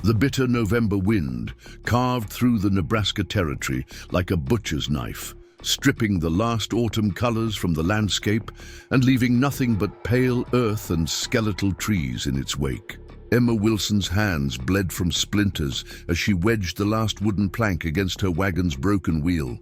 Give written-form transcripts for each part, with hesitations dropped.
The bitter November wind carved through the Nebraska Territory like a butcher's knife, stripping the last autumn colors from the landscape and leaving nothing but pale earth and skeletal trees in its wake. Emma Wilson's hands bled from splinters as she wedged the last wooden plank against her wagon's broken wheel.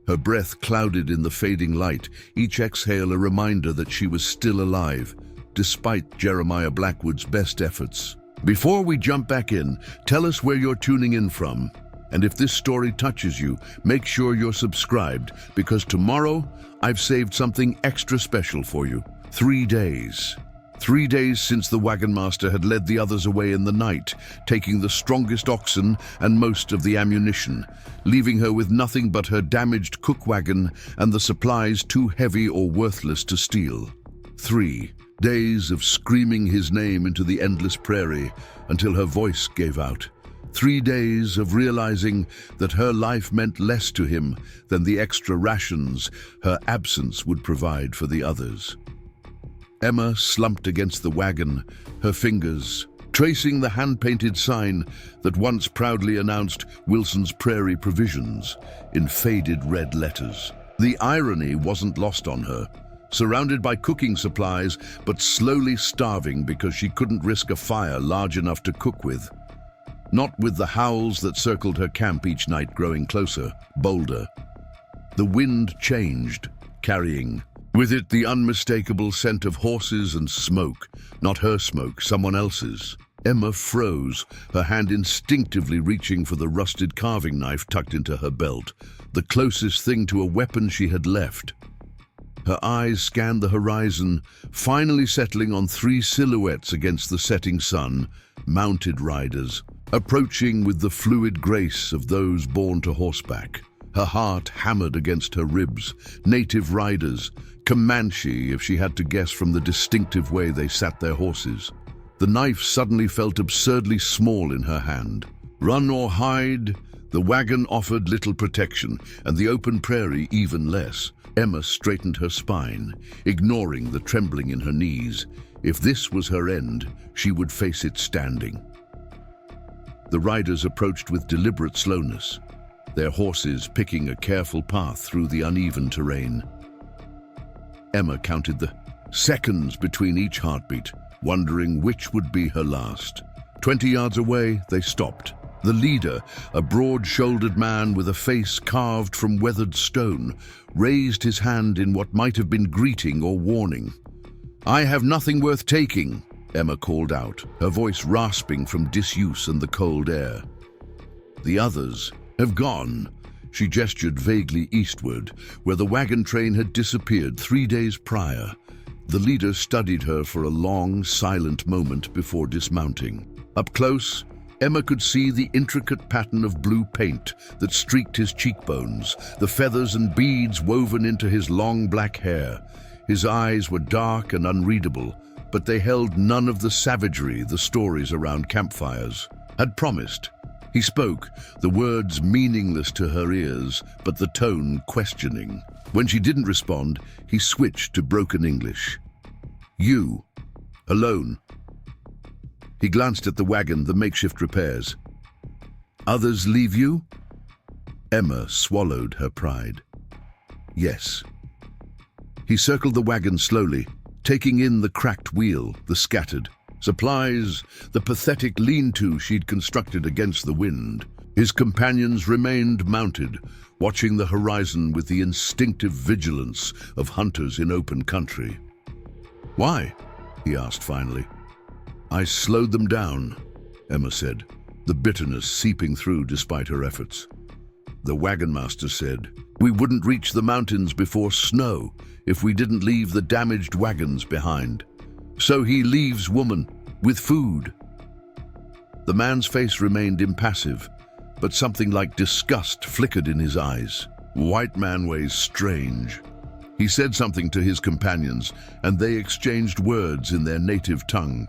Her breath clouded in the fading light, each exhale a reminder that she was still alive, despite Jeremiah Blackwood's best efforts. Before we jump back in, tell us where you're tuning in from. And if this story touches you, make sure you're subscribed, because tomorrow I've saved something extra special for you. 3 days. 3 days since the wagon master had led the others away in the night, taking the strongest oxen and most of the ammunition, leaving her with nothing but her damaged cook wagon and the supplies too heavy or worthless to steal. 3 days of screaming his name into the endless prairie until her voice gave out. 3 days of realizing that her life meant less to him than the extra rations her absence would provide for the others. Emma slumped against the wagon, her fingers tracing the hand-painted sign that once proudly announced Wilson's Prairie Provisions in faded red letters. The irony wasn't lost on her. Surrounded by cooking supplies, but slowly starving because she couldn't risk a fire large enough to cook with. Not with the howls that circled her camp each night growing closer, bolder. The wind changed, carrying with it the unmistakable scent of horses and smoke, not her smoke, someone else's. Emma froze, her hand instinctively reaching for the rusted carving knife tucked into her belt, the closest thing to a weapon she had left. Her eyes scanned the horizon, finally settling on 3 silhouettes against the setting sun, mounted riders, approaching with the fluid grace of those born to horseback. Her heart hammered against her ribs. Native riders, Comanche if she had to guess from the distinctive way they sat their horses. The knife suddenly felt absurdly small in her hand. Run or hide, the wagon offered little protection, and the open prairie even less. Emma straightened her spine, ignoring the trembling in her knees. If this was her end, she would face it standing. The riders approached with deliberate slowness, their horses picking a careful path through the uneven terrain. Emma counted the seconds between each heartbeat, wondering which would be her last. 20 yards away, they stopped. The leader, a broad-shouldered man with a face carved from weathered stone, raised his hand in what might have been greeting or warning. "I have nothing worth taking," Emma called out, her voice rasping from disuse and the cold air. "The others have gone." She gestured vaguely eastward, where the wagon train had disappeared 3 days prior. The leader studied her for a long, silent moment before dismounting. Up close, Emma could see the intricate pattern of blue paint that streaked his cheekbones, the feathers and beads woven into his long black hair. His eyes were dark and unreadable, but they held none of the savagery the stories around campfires had promised. He spoke, the words meaningless to her ears, but the tone questioning. When she didn't respond, he switched to broken English. "You, alone." He glanced at the wagon, the makeshift repairs. "Others leave you?" Emma swallowed her pride. "Yes." He circled the wagon slowly, taking in the cracked wheel, the scattered supplies, the pathetic lean-to she'd constructed against the wind. His companions remained mounted, watching the horizon with the instinctive vigilance of hunters in open country. "Why?" he asked finally. "I slowed them down," Emma said, the bitterness seeping through despite her efforts. The wagon master said, "We wouldn't reach the mountains before snow if we didn't leave the damaged wagons behind. So he leaves woman with food." The man's face remained impassive, but something like disgust flickered in his eyes. "White man ways strange." He said something to his companions, and they exchanged words in their native tongue.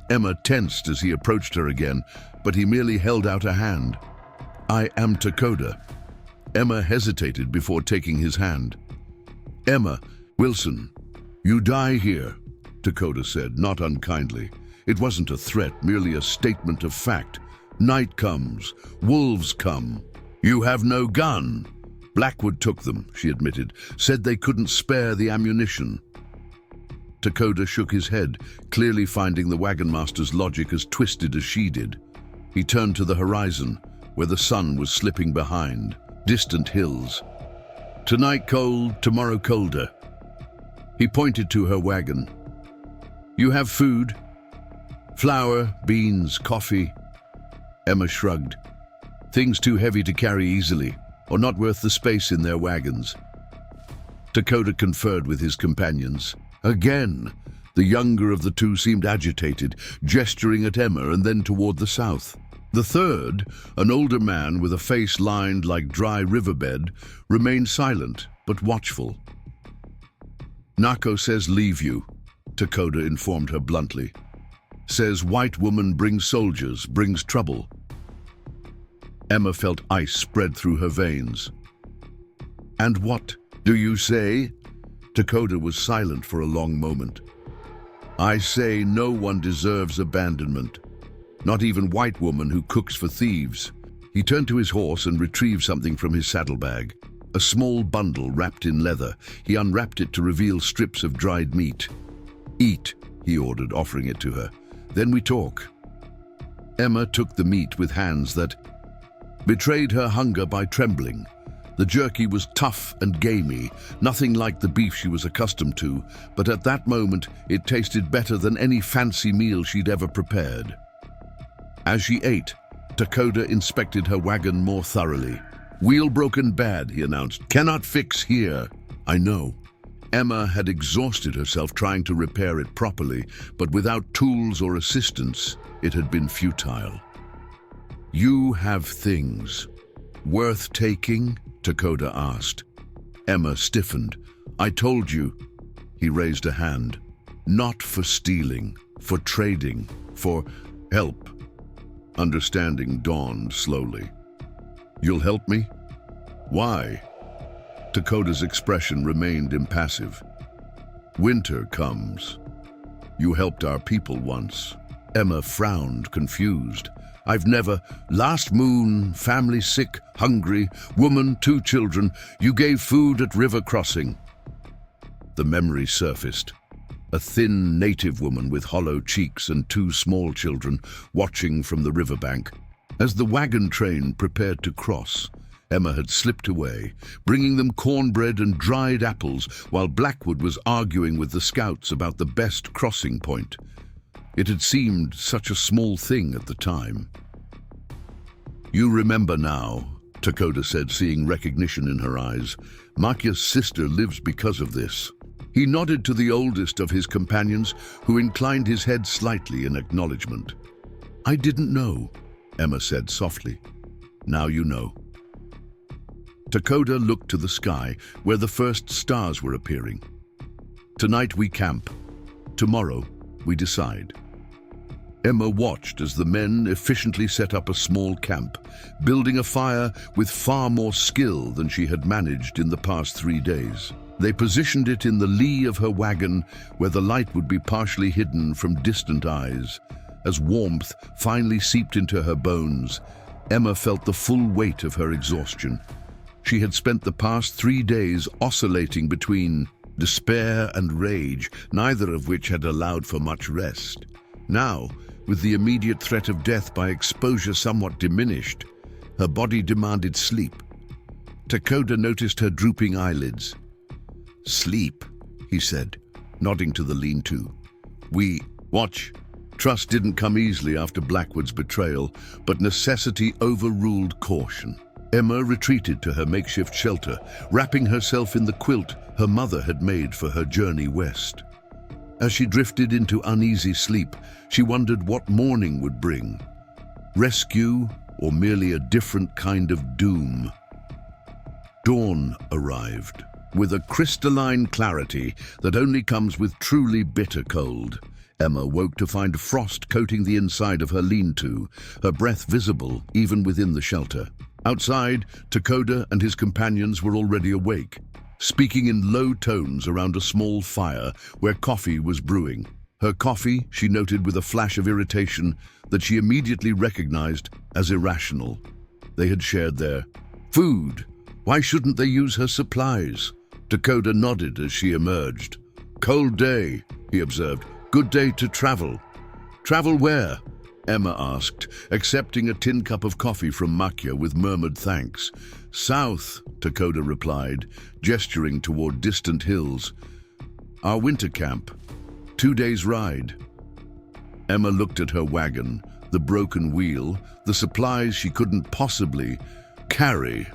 Emma tensed as he approached her again, but he merely held out a hand. "I am Dakota." Emma hesitated before taking his hand. "Emma Wilson, you die here," Dakota said, not unkindly. It wasn't a threat, merely a statement of fact, Night comes. Wolves come. You have no gun. Blackwood took them, she admitted, said they couldn't spare the ammunition. Dakota shook his head, clearly finding the wagon master's logic as twisted as she did. He turned to the horizon, where the sun was slipping behind, distant hills. Tonight cold, tomorrow colder. He pointed to her wagon. You have food? Flour, beans, coffee. Emma shrugged. Things too heavy to carry easily, or not worth the space in their wagons. Dakota conferred with his companions. Again, the younger of the two seemed agitated, gesturing at Emma and then toward the south. The third, an older man with a face lined like dry riverbed, remained silent but watchful. Nako says leave you, Dakota informed her bluntly. Says white woman brings soldiers, brings trouble. Emma felt ice spread through her veins. And what do you say? Dakota was silent for a long moment. I say no one deserves abandonment. Not even white woman who cooks for thieves. He turned to his horse and retrieved something from his saddlebag. A small bundle wrapped in leather. He unwrapped it to reveal strips of dried meat. Eat, he ordered, offering it to her. Then we talk. Emma took the meat with hands that betrayed her hunger by trembling. The jerky was tough and gamey, nothing like the beef she was accustomed to, but at that moment it tasted better than any fancy meal she'd ever prepared. As she ate, Dakota inspected her wagon more thoroughly. Wheel broken bad, he announced. Cannot fix here. I know. Emma had exhausted herself trying to repair it properly, but without tools or assistance, it had been futile. You have things. Worth taking? Dakota asked. Emma stiffened. I told you. He raised a hand. Not for stealing, for trading, for help. Understanding dawned slowly. You'll help me? Why? Dakota's expression remained impassive. Winter comes. You helped our people once. Emma frowned, confused. I've never... Last moon, family sick, hungry, woman, 2 children. You gave food at river crossing. The memory surfaced. A thin native woman with hollow cheeks and 2 small children watching from the riverbank. As the wagon train prepared to cross, Emma had slipped away, bringing them cornbread and dried apples while Blackwood was arguing with the scouts about the best crossing point. It had seemed such a small thing at the time. You remember now, Dakota said, seeing recognition in her eyes. Makya's sister lives because of this. He nodded to the oldest of his companions, who inclined his head slightly in acknowledgement. I didn't know, Emma said softly. Now you know. Dakota looked to the sky, where the first stars were appearing. Tonight we camp. Tomorrow we decide. Emma watched as the men efficiently set up a small camp, building a fire with far more skill than she had managed in the past 3 days. They positioned it in the lee of her wagon, where the light would be partially hidden from distant eyes. As warmth finally seeped into her bones, Emma felt the full weight of her exhaustion. She had spent the past 3 days oscillating between despair and rage, neither of which had allowed for much rest. Now, with the immediate threat of death by exposure somewhat diminished, her body demanded sleep. Dakota noticed her drooping eyelids. Sleep, he said, nodding to the lean-to. Watch. Trust didn't come easily after Blackwood's betrayal, but necessity overruled caution. Emma retreated to her makeshift shelter, wrapping herself in the quilt her mother had made for her journey west. As she drifted into uneasy sleep, she wondered what morning would bring. Rescue, or merely a different kind of doom. Dawn arrived, with a crystalline clarity that only comes with truly bitter cold. Emma woke to find frost coating the inside of her lean-to, her breath visible even within the shelter. Outside, Dakota and his companions were already awake, speaking in low tones around a small fire where coffee was brewing. Her coffee, she noted with a flash of irritation, that she immediately recognized as irrational. They had shared their food. Why shouldn't they use her supplies? Dakota nodded as she emerged. Cold day, he observed. Good day to travel. Travel where? Emma asked, accepting a tin cup of coffee from Makya with murmured thanks. South, Dakota replied, gesturing toward distant hills. Our winter camp. 2 days' ride. Emma looked at her wagon, the broken wheel, the supplies she couldn't possibly carry.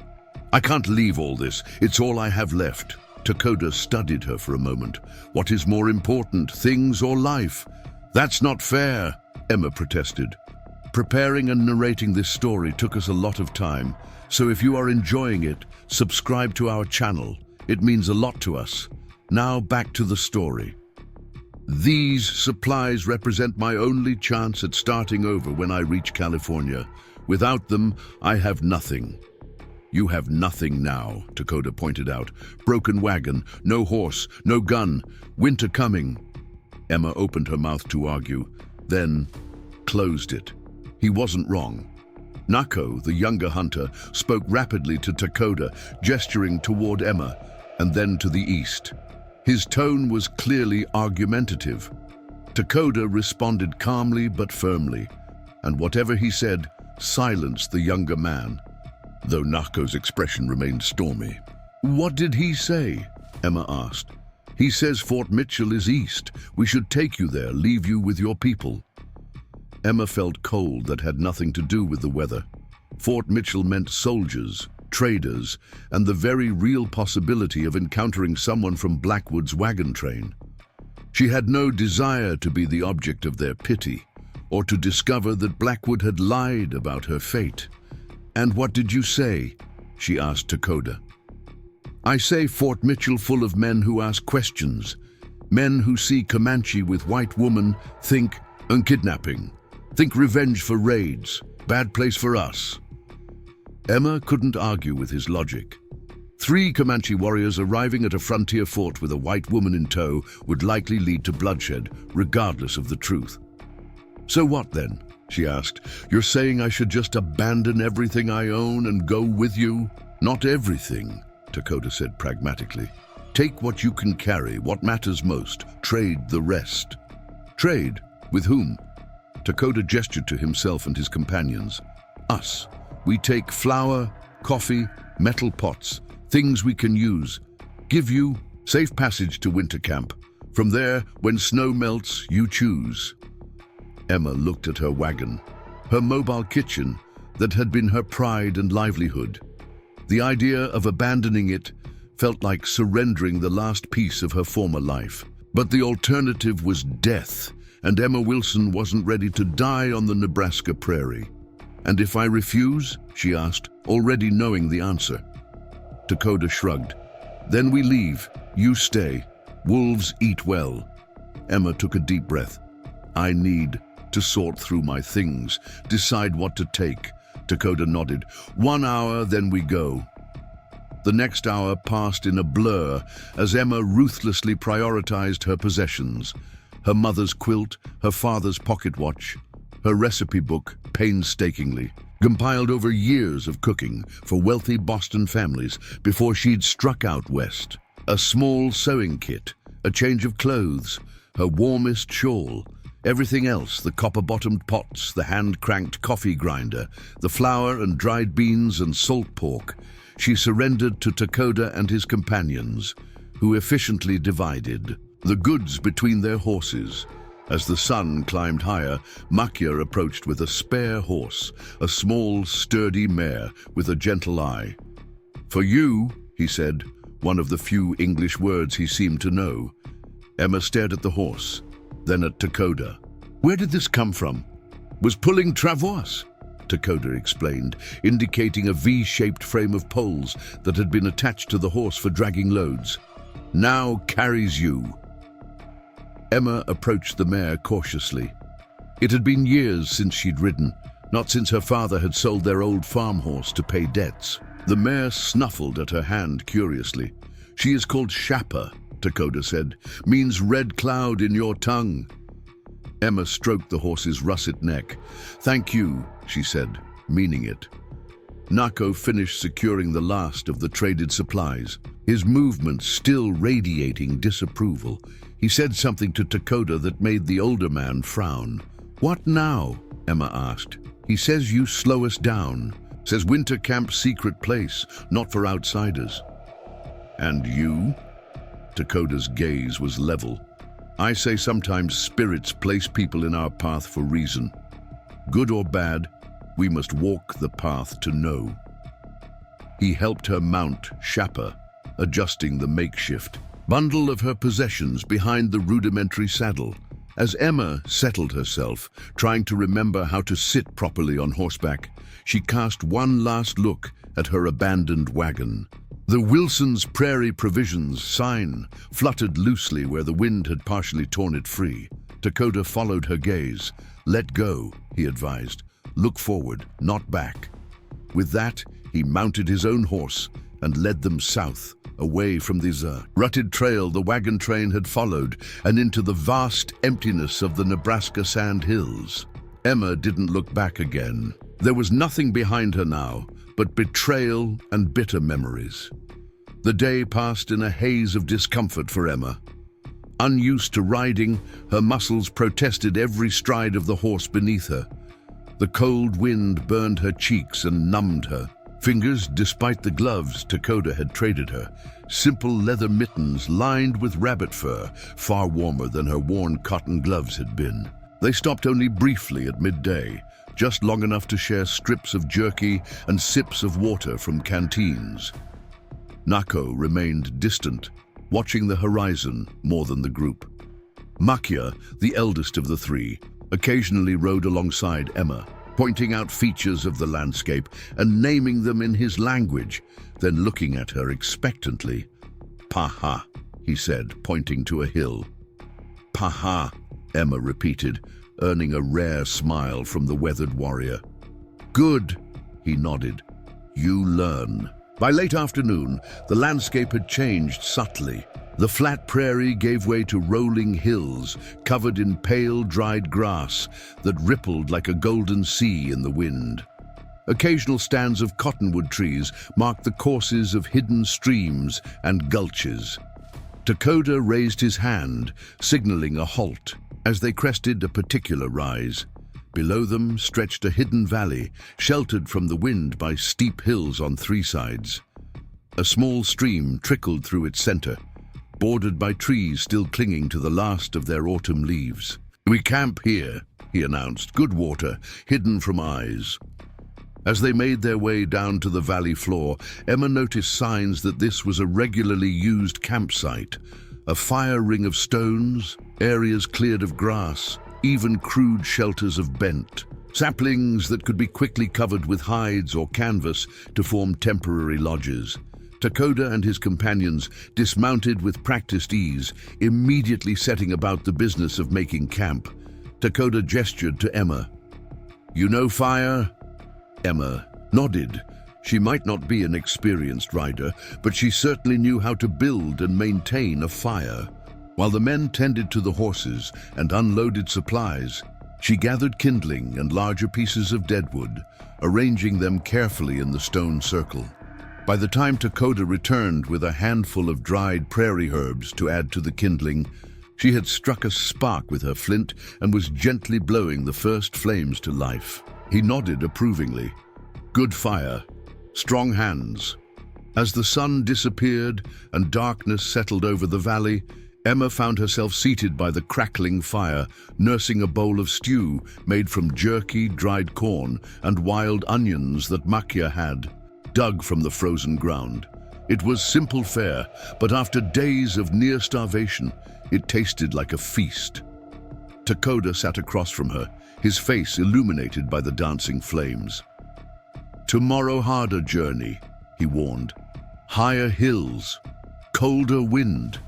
I can't leave all this. It's all I have left. Dakota studied her for a moment. What is more important, things or life? That's not fair, Emma protested. Preparing and narrating this story took us a lot of time, so if you are enjoying it, subscribe to our channel. It means a lot to us. Now back to the story. These supplies represent my only chance at starting over when I reach California. Without them, I have nothing. You have nothing now, Dakota pointed out. Broken wagon, no horse, no gun, winter coming. Emma opened her mouth to argue, then closed it. He wasn't wrong. Nako, the younger hunter, spoke rapidly to Dakota, gesturing toward Emma, and then to the east. His tone was clearly argumentative. Dakota responded calmly but firmly, and whatever he said silenced the younger man, though Nako's expression remained stormy. What did he say? Emma asked. He says Fort Mitchell is east. We should take you there, leave you with your people. Emma felt cold that had nothing to do with the weather. Fort Mitchell meant soldiers, traders, and the very real possibility of encountering someone from Blackwood's wagon train. She had no desire to be the object of their pity, or to discover that Blackwood had lied about her fate. And what did you say? She asked Dakota. I say Fort Mitchell full of men who ask questions. Men who see Comanche with white woman, think kidnapping. Think revenge for raids. Bad place for us. Emma couldn't argue with his logic. 3 Comanche warriors arriving at a frontier fort with a white woman in tow would likely lead to bloodshed, regardless of the truth. So what then? She asked. You're saying I should just abandon everything I own and go with you? Not everything, Dakota said pragmatically. Take what you can carry, what matters most. Trade the rest. Trade? With whom? Dakota gestured to himself and his companions. Us. We take flour, coffee, metal pots, things we can use. Give you safe passage to winter camp. From there, when snow melts, you choose. Emma looked at her wagon, her mobile kitchen that had been her pride and livelihood. The idea of abandoning it felt like surrendering the last piece of her former life. But the alternative was death, and Emma Wilson wasn't ready to die on the Nebraska prairie. And if I refuse? She asked, already knowing the answer. Dakota shrugged. Then we leave. You stay. Wolves eat well. Emma took a deep breath. I need to sort through my things, decide what to take. Dakota nodded. 1 hour, then we go. The next hour passed in a blur as Emma ruthlessly prioritized her possessions. Her mother's quilt, her father's pocket watch, her recipe book painstakingly, compiled over years of cooking for wealthy Boston families before she'd struck out west. A small sewing kit, a change of clothes, her warmest shawl, everything else, the copper-bottomed pots, the hand-cranked coffee grinder, the flour and dried beans and salt pork, she surrendered to Dakota and his companions, who efficiently divided the goods between their horses. As the sun climbed higher, Makya approached with a spare horse, a small, sturdy mare with a gentle eye. For you, he said, one of the few English words he seemed to know. Emma stared at the horse, then at Dakota. Where did this come from? Was pulling travois, Dakota explained, indicating a V-shaped frame of poles that had been attached to the horse for dragging loads. Now carries you. Emma approached the mare cautiously. It had been years since she'd ridden, not since her father had sold their old farm horse to pay debts. The mare snuffled at her hand curiously. She is called Shappa, Dakota said, means red cloud in your tongue. Emma stroked the horse's russet neck. "Thank you," she said, meaning it. Nako finished securing the last of the traded supplies, his movements still radiating disapproval. He said something to Dakota that made the older man frown. "What now?" Emma asked. "He says you slow us down. Says winter camp's secret place, not for outsiders." "And you?" Dakota's gaze was level. "I say sometimes spirits place people in our path for reason. Good or bad, we must walk the path to know." He helped her mount Shappa, adjusting the makeshift bundle of her possessions behind the rudimentary saddle. As Emma settled herself, trying to remember how to sit properly on horseback, she cast one last look at her abandoned wagon. The Wilson's Prairie Provisions sign fluttered loosely where the wind had partially torn it free. Dakota followed her gaze. "Let go," he advised. "Look forward, not back." With that, he mounted his own horse and led them south, away from the rutted trail the wagon train had followed, and into the vast emptiness of the Nebraska sand hills. Emma didn't look back again. There was nothing behind her now but betrayal and bitter memories. The day passed in a haze of discomfort for Emma. Unused to riding, her muscles protested every stride of the horse beneath her. The cold wind burned her cheeks and numbed her fingers, despite the gloves Dakota had traded her. Simple leather mittens lined with rabbit fur, far warmer than her worn cotton gloves had been. They stopped only briefly at midday, just long enough to share strips of jerky and sips of water from canteens. Nako remained distant, watching the horizon more than the group. Makya, the eldest of the three, occasionally rode alongside Emma, pointing out features of the landscape and naming them in his language, then looking at her expectantly. "Paha," he said, pointing to a hill. "Paha," Emma repeated, earning a rare smile from the weathered warrior. "Good," he nodded. "You learn." By late afternoon, the landscape had changed subtly. The flat prairie gave way to rolling hills covered in pale, dried grass that rippled like a golden sea in the wind. Occasional stands of cottonwood trees marked the courses of hidden streams and gulches. Dakota raised his hand, signaling a halt, as they crested a particular rise. Below them stretched a hidden valley, sheltered from the wind by steep hills on three sides. A small stream trickled through its center, bordered by trees still clinging to the last of their autumn leaves. "We camp here," he announced. "Good water, hidden from eyes." As they made their way down to the valley floor, Emma noticed signs that this was a regularly used campsite. A fire ring of stones, areas cleared of grass, even crude shelters of bent. Saplings that could be quickly covered with hides or canvas to form temporary lodges. Dakota and his companions, dismounted with practiced ease, immediately setting about the business of making camp. Dakota gestured to Emma. "You know fire?" Emma nodded. She might not be an experienced rider, but she certainly knew how to build and maintain a fire. While the men tended to the horses and unloaded supplies, she gathered kindling and larger pieces of deadwood, arranging them carefully in the stone circle. By the time Dakota returned with a handful of dried prairie herbs to add to the kindling, she had struck a spark with her flint and was gently blowing the first flames to life. He nodded approvingly. "Good fire. Strong hands." As the sun disappeared and darkness settled over the valley, Emma found herself seated by the crackling fire, nursing a bowl of stew made from jerky, dried corn, and wild onions that Makya had dug from the frozen ground. It was simple fare, but after days of near starvation, it tasted like a feast. Dakota sat across from her, his face illuminated by the dancing flames. "Tomorrow harder journey," he warned. "Higher hills, colder wind."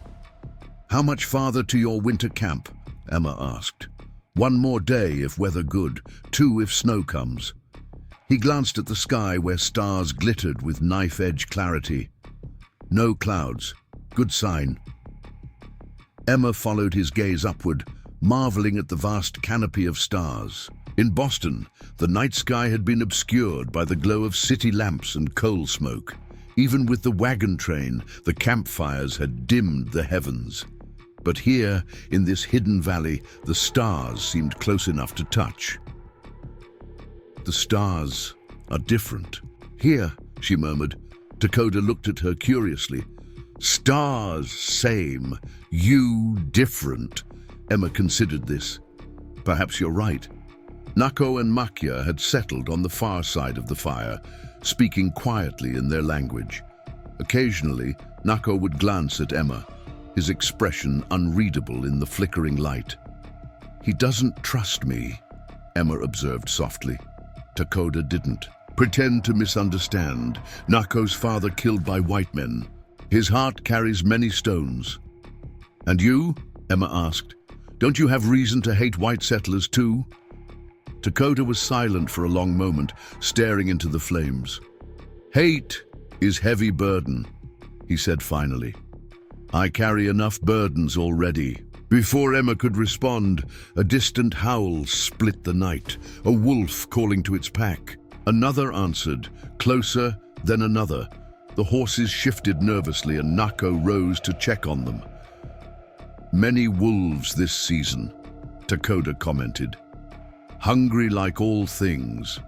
"How much farther to your winter camp?" Emma asked. "One more day if weather good, 2 if snow comes." He glanced at the sky where stars glittered with knife-edge clarity. "No clouds. Good sign." Emma followed his gaze upward, marveling at the vast canopy of stars. In Boston, the night sky had been obscured by the glow of city lamps and coal smoke. Even with the wagon train, the campfires had dimmed the heavens. But here, in this hidden valley, the stars seemed close enough to touch. The stars are different. Here, she murmured. Dakota looked at her curiously. Stars same, you different. Emma considered this. Perhaps you're right. Nako and Makya had settled on the far side of the fire, speaking quietly in their language. Occasionally, Nako would glance at Emma, his expression unreadable in the flickering light. He doesn't trust me, Emma observed softly. Dakota didn't. Pretend to misunderstand. Nako's father killed by white men. His heart carries many stones. And you? Emma asked. Don't you have reason to hate white settlers too? Dakota was silent for a long moment, staring into the flames. Hate is heavy burden, he said finally. I carry enough burdens already. Before Emma could respond, a distant howl split the night, a wolf calling to its pack. Another answered, closer, then another. The horses shifted nervously and Nako rose to check on them. Many wolves this season, Dakota commented. Hungry like all things.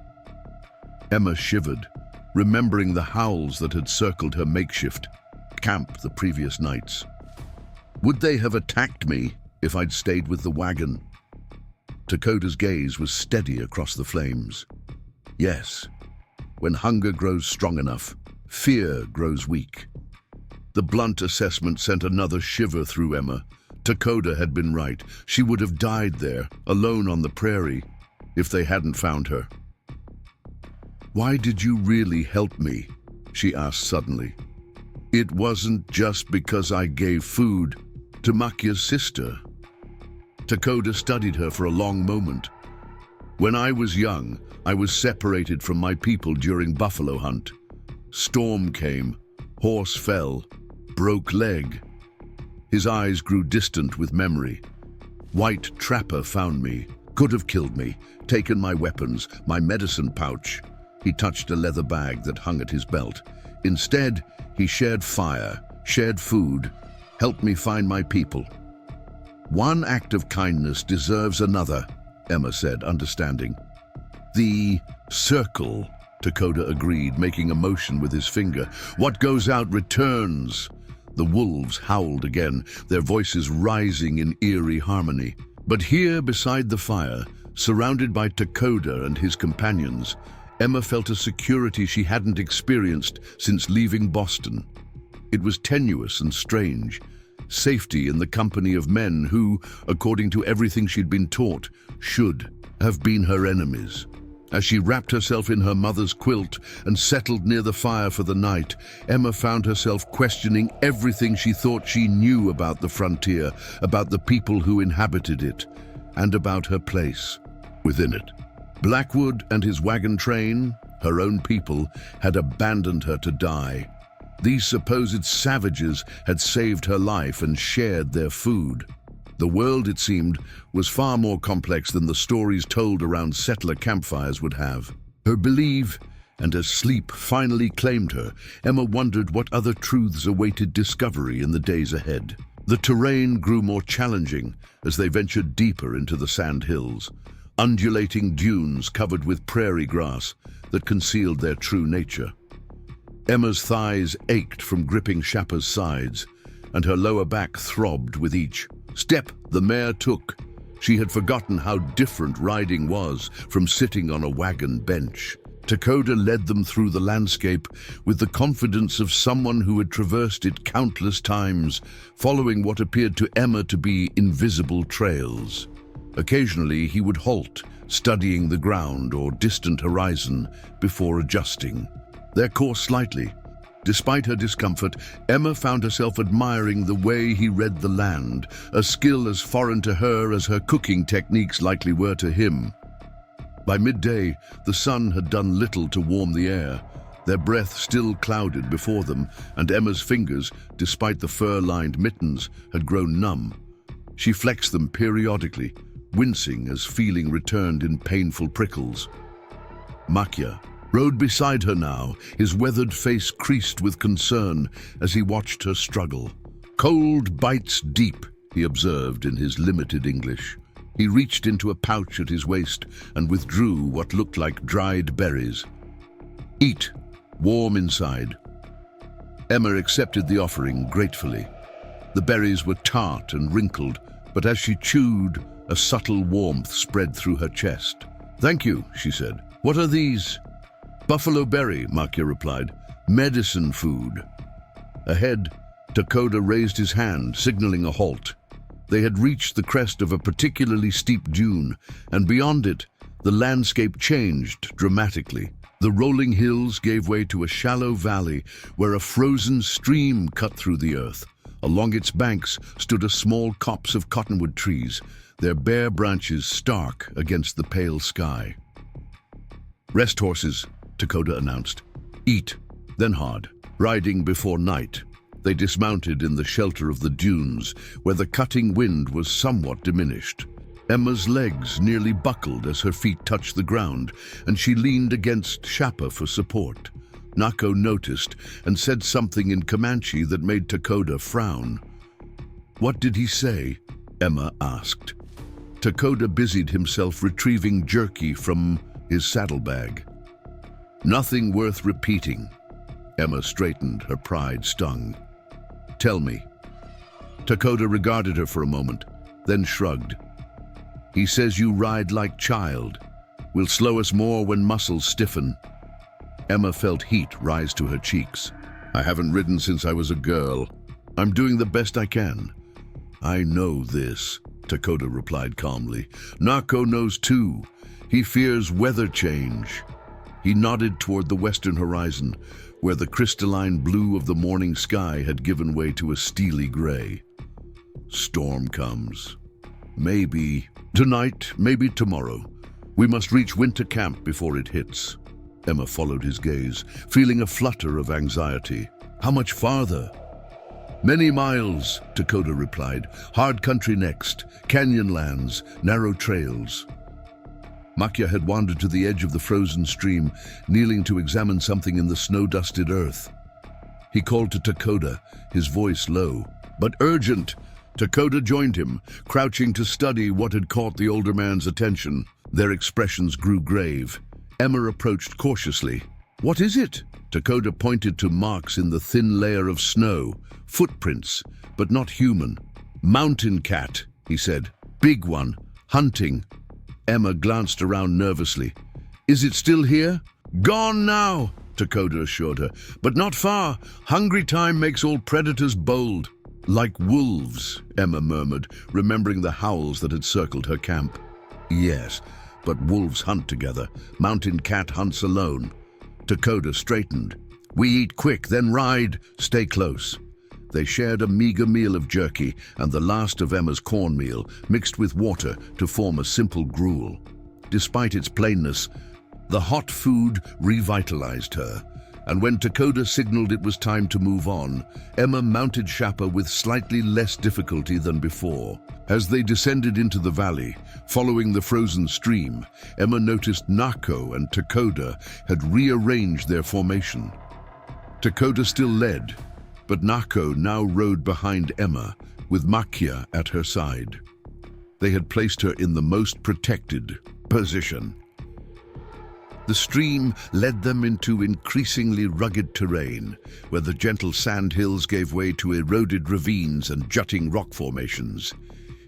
Emma shivered, remembering the howls that had circled her makeshift camp the previous nights. Would they have attacked me if I'd stayed with the wagon? Dakota's gaze was steady across the flames. Yes, when hunger grows strong enough, fear grows weak. The blunt assessment sent another shiver through Emma. Dakota had been right. She would have died there, alone on the prairie, if they hadn't found her. Why did you really help me? She asked suddenly. It wasn't just because I gave food to Makya's sister. Dakota studied her for a long moment. When I was young, I was separated from my people during buffalo hunt. Storm came, horse fell, broke leg. His eyes grew distant with memory. White trapper found me, could have killed me, taken my weapons, my medicine pouch. He touched a leather bag that hung at his belt. Instead, he shared fire, shared food, helped me find my people. One act of kindness deserves another, Emma said, understanding. The circle, Dakota agreed, making a motion with his finger. What goes out returns. The wolves howled again, their voices rising in eerie harmony. But here, beside the fire, surrounded by Dakota and his companions, Emma felt a security she hadn't experienced since leaving Boston. It was tenuous and strange. Safety in the company of men who, according to everything she'd been taught, should have been her enemies. As she wrapped herself in her mother's quilt and settled near the fire for the night, Emma found herself questioning everything she thought she knew about the frontier, about the people who inhabited it, and about her place within it. Blackwood and his wagon train, her own people, had abandoned her to die. These supposed savages had saved her life and shared their food. The world, it seemed, was far more complex than the stories told around settler campfires would have. Her belief and as sleep finally claimed her, Emma wondered what other truths awaited discovery in the days ahead. The terrain grew more challenging as they ventured deeper into the sand hills, undulating dunes covered with prairie grass that concealed their true nature. Emma's thighs ached from gripping Shappa's sides, and her lower back throbbed with each step the mare took. She had forgotten how different riding was from sitting on a wagon bench. Dakota led them through the landscape with the confidence of someone who had traversed it countless times, following what appeared to Emma to be invisible trails. Occasionally he would halt, studying the ground or distant horizon before adjusting their course slightly. Despite her discomfort, Emma found herself admiring the way he read the land, a skill as foreign to her as her cooking techniques likely were to him. By midday, the sun had done little to warm the air. Their breath still clouded before them, and Emma's fingers, despite the fur-lined mittens, had grown numb. She flexed them periodically, wincing as feeling returned in painful prickles. Makya rode beside her now, his weathered face creased with concern as he watched her struggle. "Cold bites deep," he observed in his limited English. He reached into a pouch at his waist and withdrew what looked like dried berries. "Eat, warm inside." Emma accepted the offering gratefully. The berries were tart and wrinkled, but as she chewed, a subtle warmth spread through her chest. "Thank you," she said. "What are these?" "Buffalo berry," Makya replied. "Medicine food." Ahead, Takoda raised his hand, signaling a halt. They had reached the crest of a particularly steep dune, and beyond it, the landscape changed dramatically. The rolling hills gave way to a shallow valley where a frozen stream cut through the earth. Along its banks stood a small copse of cottonwood trees, their bare branches stark against the pale sky. "Rest horses," Takoda announced. "Eat, then hard, riding before night." They dismounted in the shelter of the dunes, where the cutting wind was somewhat diminished. Emma's legs nearly buckled as her feet touched the ground, and she leaned against Shapa for support. Nako noticed and said something in Comanche that made Takoda frown. "What did he say?" Emma asked. Takoda busied himself retrieving jerky from his saddlebag. "Nothing worth repeating." Emma straightened, her pride stung. "Tell me." Takoda regarded her for a moment, then shrugged. "He says you ride like child. Will slow us more when muscles stiffen." Emma felt heat rise to her cheeks. "I haven't ridden since I was a girl. I'm doing the best I can." "I know this," Takoda replied calmly. "Nako knows too. He fears weather change." He nodded toward the western horizon, where the crystalline blue of the morning sky had given way to a steely gray. "Storm comes. Maybe tonight, maybe tomorrow. We must reach winter camp before it hits." Emma followed his gaze, feeling a flutter of anxiety. "How much farther?" "Many miles," Takoda replied. "Hard country next, canyonlands, narrow trails." Makya had wandered to the edge of the frozen stream, kneeling to examine something in the snow-dusted earth. He called to Takoda, his voice low, but urgent. Takoda joined him, crouching to study what had caught the older man's attention. Their expressions grew grave. Emma approached cautiously. "What is it?" Takoda pointed to marks in the thin layer of snow, footprints, but not human. "Mountain cat," he said. "Big one, hunting." Emma glanced around nervously. "Is it still here?" "Gone now," Takoda assured her. "But not far. Hungry time makes all predators bold." "Like wolves," Emma murmured, remembering the howls that had circled her camp. "Yes, but wolves hunt together. Mountain cat hunts alone." Takoda straightened. "We eat quick, then ride. Stay close." They shared a meager meal of jerky and the last of Emma's cornmeal, mixed with water to form a simple gruel. Despite its plainness, the hot food revitalized her, and when Takoda signaled it was time to move on, Emma mounted Shapa with slightly less difficulty than before. As they descended into the valley, following the frozen stream, Emma noticed Nako and Takoda had rearranged their formation. Takoda still led, but Nako now rode behind Emma, with Makya at her side. They had placed her in the most protected position. The stream led them into increasingly rugged terrain, where the gentle sand hills gave way to eroded ravines and jutting rock formations.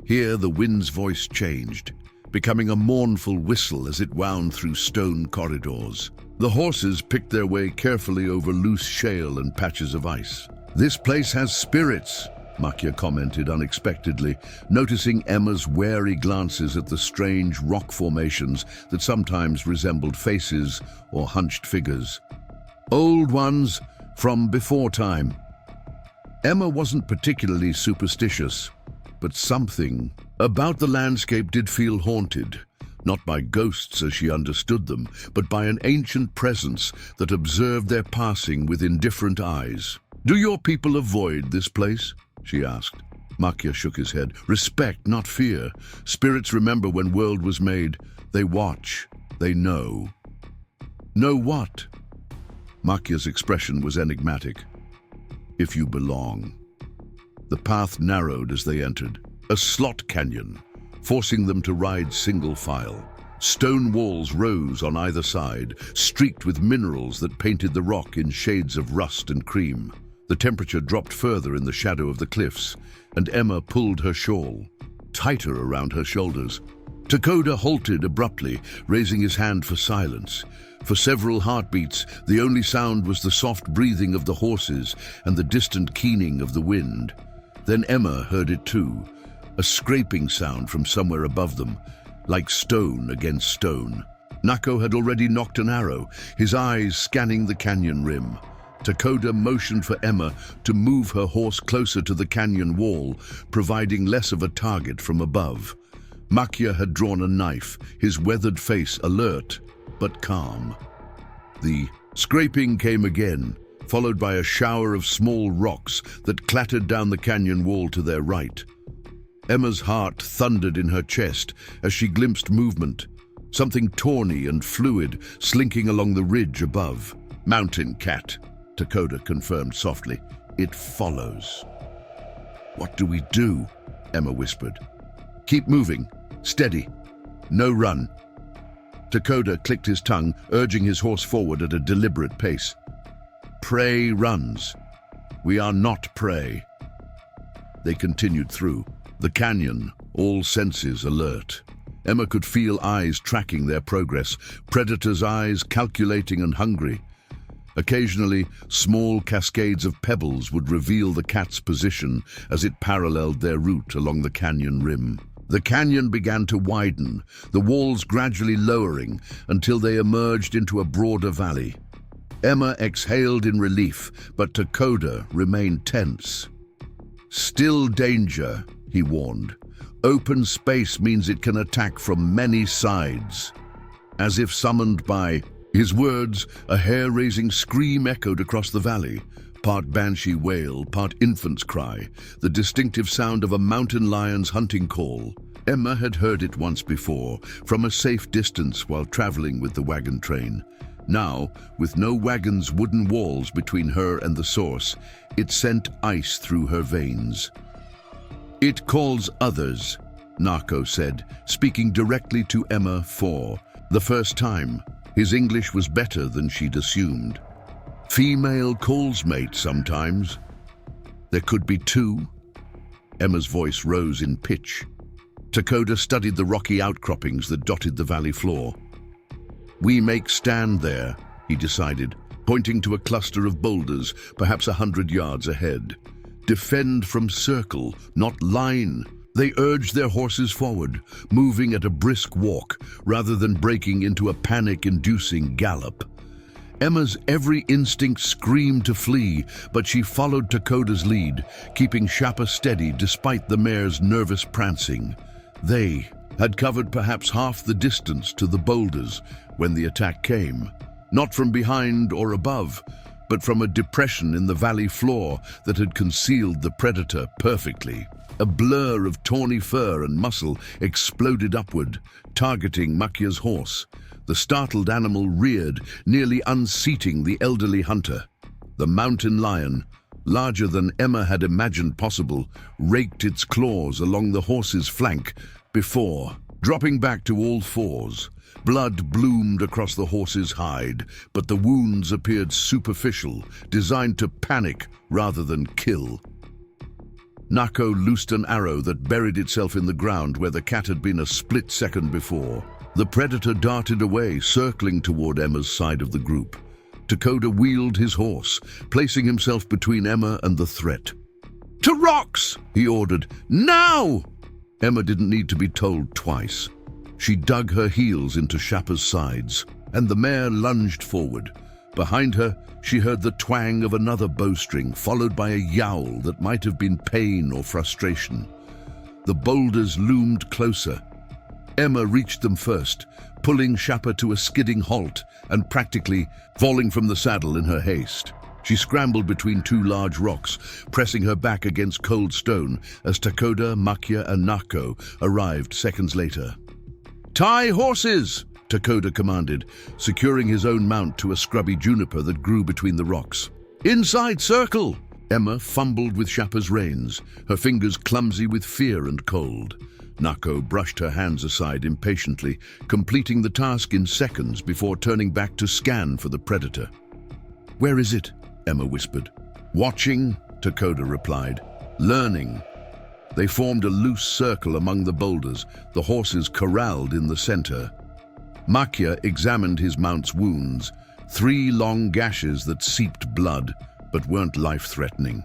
Here the wind's voice changed, becoming a mournful whistle as it wound through stone corridors. The horses picked their way carefully over loose shale and patches of ice. "This place has spirits," Makya commented unexpectedly, noticing Emma's wary glances at the strange rock formations that sometimes resembled faces or hunched figures. "Old ones, from before time." Emma wasn't particularly superstitious, but something about the landscape did feel haunted, not by ghosts as she understood them, but by an ancient presence that observed their passing with indifferent eyes. "Do your people avoid this place?" she asked. Makia shook his head. Respect, not fear. Spirits remember when world was made. They watch. They know. Know what? Makia's expression was enigmatic. If you belong. The path narrowed as they entered. A slot canyon, forcing them to ride single file. Stone walls rose on either side, streaked with minerals that painted the rock in shades of rust and cream. The temperature dropped further in the shadow of the cliffs, and Emma pulled her shawl, tighter around her shoulders. Takoda halted abruptly, raising his hand for silence. For several heartbeats, the only sound was the soft breathing of the horses and the distant keening of the wind. Then Emma heard it too, a scraping sound from somewhere above them, like stone against stone. Nako had already nocked an arrow, his eyes scanning the canyon rim. Takoda motioned for Emma to move her horse closer to the canyon wall, providing less of a target from above. Makia had drawn a knife, his weathered face alert, but calm. The scraping came again, followed by a shower of small rocks that clattered down the canyon wall to their right. Emma's heart thundered in her chest as she glimpsed movement, something tawny and fluid slinking along the ridge above. Mountain cat, Takoda confirmed softly. It follows. What do we do? Emma whispered. Keep moving. Steady. No run. Takoda clicked his tongue, urging his horse forward at a deliberate pace. Prey runs. We are not prey. They continued through. The canyon, all senses alert. Emma could feel eyes tracking their progress, predators' eyes calculating and hungry. Occasionally, small cascades of pebbles would reveal the cat's position as it paralleled their route along the canyon rim. The canyon began to widen, the walls gradually lowering until they emerged into a broader valley. Emma exhaled in relief, but Takoda remained tense. Still danger, he warned. Open space means it can attack from many sides. As if summoned by his words, a hair-raising scream echoed across the valley. Part banshee wail, part infant's cry, the distinctive sound of a mountain lion's hunting call. Emma had heard it once before, from a safe distance while traveling with the wagon train. Now, with no wagon's wooden walls between her and the source, it sent ice through her veins. It calls others, Nako said, speaking directly to Emma for the first time. His English was better than she'd assumed. Female calls mate sometimes. There could be two. Emma's voice rose in pitch. Takoda studied the rocky outcroppings that dotted the valley floor. We make stand there, he decided, pointing to a cluster of boulders, perhaps 100 yards ahead. Defend from circle, not line. They urged their horses forward, moving at a brisk walk, rather than breaking into a panic-inducing gallop. Emma's every instinct screamed to flee, but she followed Takoda's lead, keeping Shapa steady despite the mare's nervous prancing. They had covered perhaps half the distance to the boulders when the attack came, not from behind or above, but from a depression in the valley floor that had concealed the predator perfectly. A blur of tawny fur and muscle exploded upward, targeting Makia's horse. The startled animal reared, nearly unseating the elderly hunter. The mountain lion, larger than Emma had imagined possible, raked its claws along the horse's flank before dropping back to all fours. Blood bloomed across the horse's hide, but the wounds appeared superficial, designed to panic rather than kill. Nako loosed an arrow that buried itself in the ground where the cat had been a split second before. The predator darted away, circling toward Emma's side of the group. Takoda wheeled his horse, placing himself between Emma and the threat. "To rocks!" he ordered. "Now!" Emma didn't need to be told twice. She dug her heels into Shapa's sides, and the mare lunged forward. Behind her, she heard the twang of another bowstring, followed by a yowl that might have been pain or frustration. The boulders loomed closer. Emma reached them first, pulling Shapa to a skidding halt and practically falling from the saddle in her haste. She scrambled between two large rocks, pressing her back against cold stone as Takoda, Makia, and Nako arrived seconds later. "Tie horses!" Takoda commanded, securing his own mount to a scrubby juniper that grew between the rocks. "Inside circle!" Emma fumbled with Shappa's reins, her fingers clumsy with fear and cold. Nako brushed her hands aside impatiently, completing the task in seconds before turning back to scan for the predator. "Where is it?" Emma whispered. "Watching," Takoda replied. "Learning." They formed a loose circle among the boulders, the horses corralled in the center. Makia examined his mount's wounds, 3 long gashes that seeped blood, but weren't life-threatening.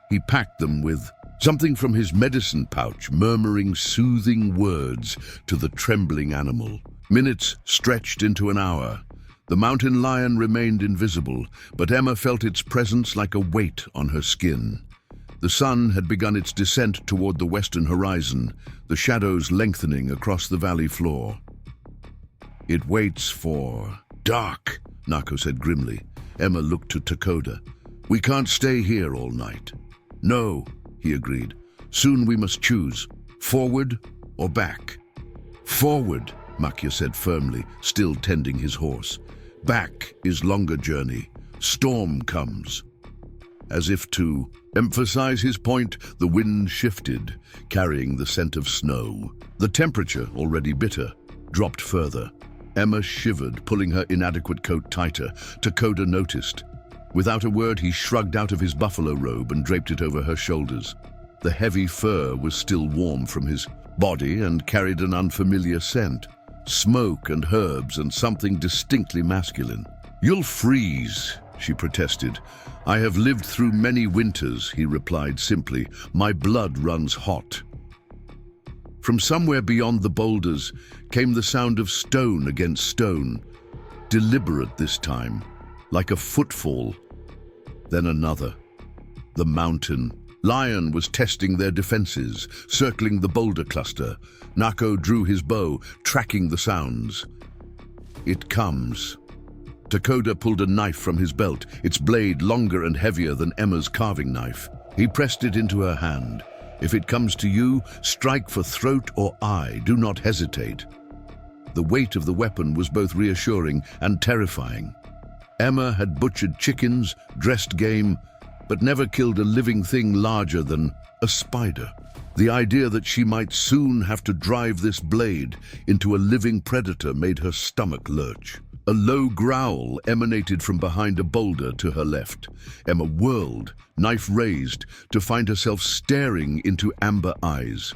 He packed them with something from his medicine pouch, murmuring soothing words to the trembling animal. Minutes stretched into an hour. The mountain lion remained invisible, but Emma felt its presence like a weight on her skin. The sun had begun its descent toward the western horizon, the shadows lengthening across the valley floor. "It waits for dark," Nako said grimly. Emma looked to Takoda. "We can't stay here all night." "No," he agreed. "Soon we must choose, forward or back." "Forward," Makia said firmly, still tending his horse. "Back is longer journey. Storm comes." As if to emphasize his point, the wind shifted, carrying the scent of snow. The temperature, already bitter, dropped further. Emma shivered, pulling her inadequate coat tighter. Takoda noticed. Without a word, he shrugged out of his buffalo robe and draped it over her shoulders. The heavy fur was still warm from his body and carried an unfamiliar scent. Smoke and herbs and something distinctly masculine. "You'll freeze," she protested. "I have lived through many winters," he replied simply. "My blood runs hot." From somewhere beyond the boulders came the sound of stone against stone, deliberate this time, like a footfall, then another. The mountain lion was testing their defenses, circling the boulder cluster. Nako drew his bow, tracking the sounds. "It comes." Takoda pulled a knife from his belt, its blade longer and heavier than Emma's carving knife. He pressed it into her hand. "If it comes to you, strike for throat or eye. Do not hesitate." The weight of the weapon was both reassuring and terrifying. Emma had butchered chickens, dressed game, but never killed a living thing larger than a spider. The idea that she might soon have to drive this blade into a living predator made her stomach lurch. A low growl emanated from behind a boulder to her left. Emma whirled, knife raised, to find herself staring into amber eyes.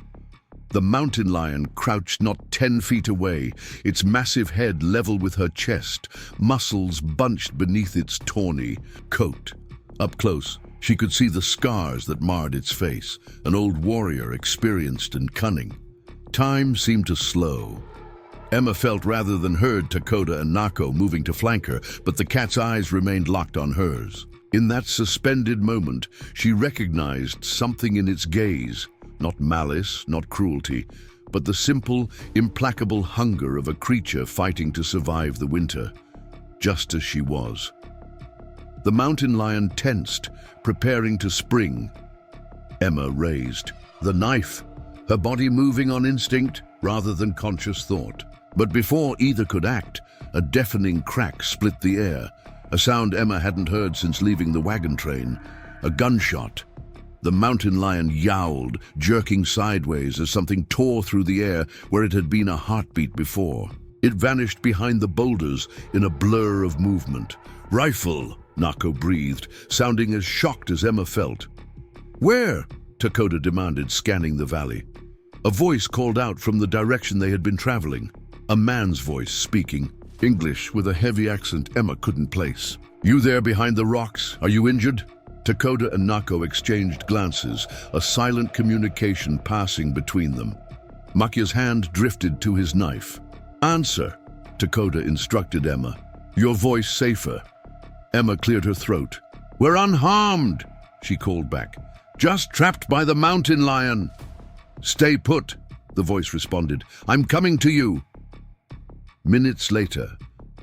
The mountain lion crouched not 10 feet away, its massive head level with her chest, muscles bunched beneath its tawny coat. Up close, she could see the scars that marred its face, an old warrior experienced and cunning. Time seemed to slow. Emma felt rather than heard Takoda and Nako moving to flank her, but the cat's eyes remained locked on hers. In that suspended moment, she recognized something in its gaze, not malice, not cruelty, but the simple, implacable hunger of a creature fighting to survive the winter, just as she was. The mountain lion tensed, preparing to spring. Emma raised the knife, her body moving on instinct rather than conscious thought. But before either could act, a deafening crack split the air, a sound Emma hadn't heard since leaving the wagon train. A gunshot. The mountain lion yowled, jerking sideways as something tore through the air where it had been a heartbeat before. It vanished behind the boulders in a blur of movement. "Rifle," Nako breathed, sounding as shocked as Emma felt. "Where?" Takoda demanded, scanning the valley. A voice called out from the direction they had been traveling. A man's voice speaking, English with a heavy accent Emma couldn't place. "You there behind the rocks? Are you injured?" Takoda and Nako exchanged glances, a silent communication passing between them. Makia's hand drifted to his knife. "Answer," Takoda instructed Emma. "Your voice safer." Emma cleared her throat. "We're unharmed," she called back. "Just trapped by the mountain lion." "Stay put," the voice responded. "I'm coming to you." Minutes later,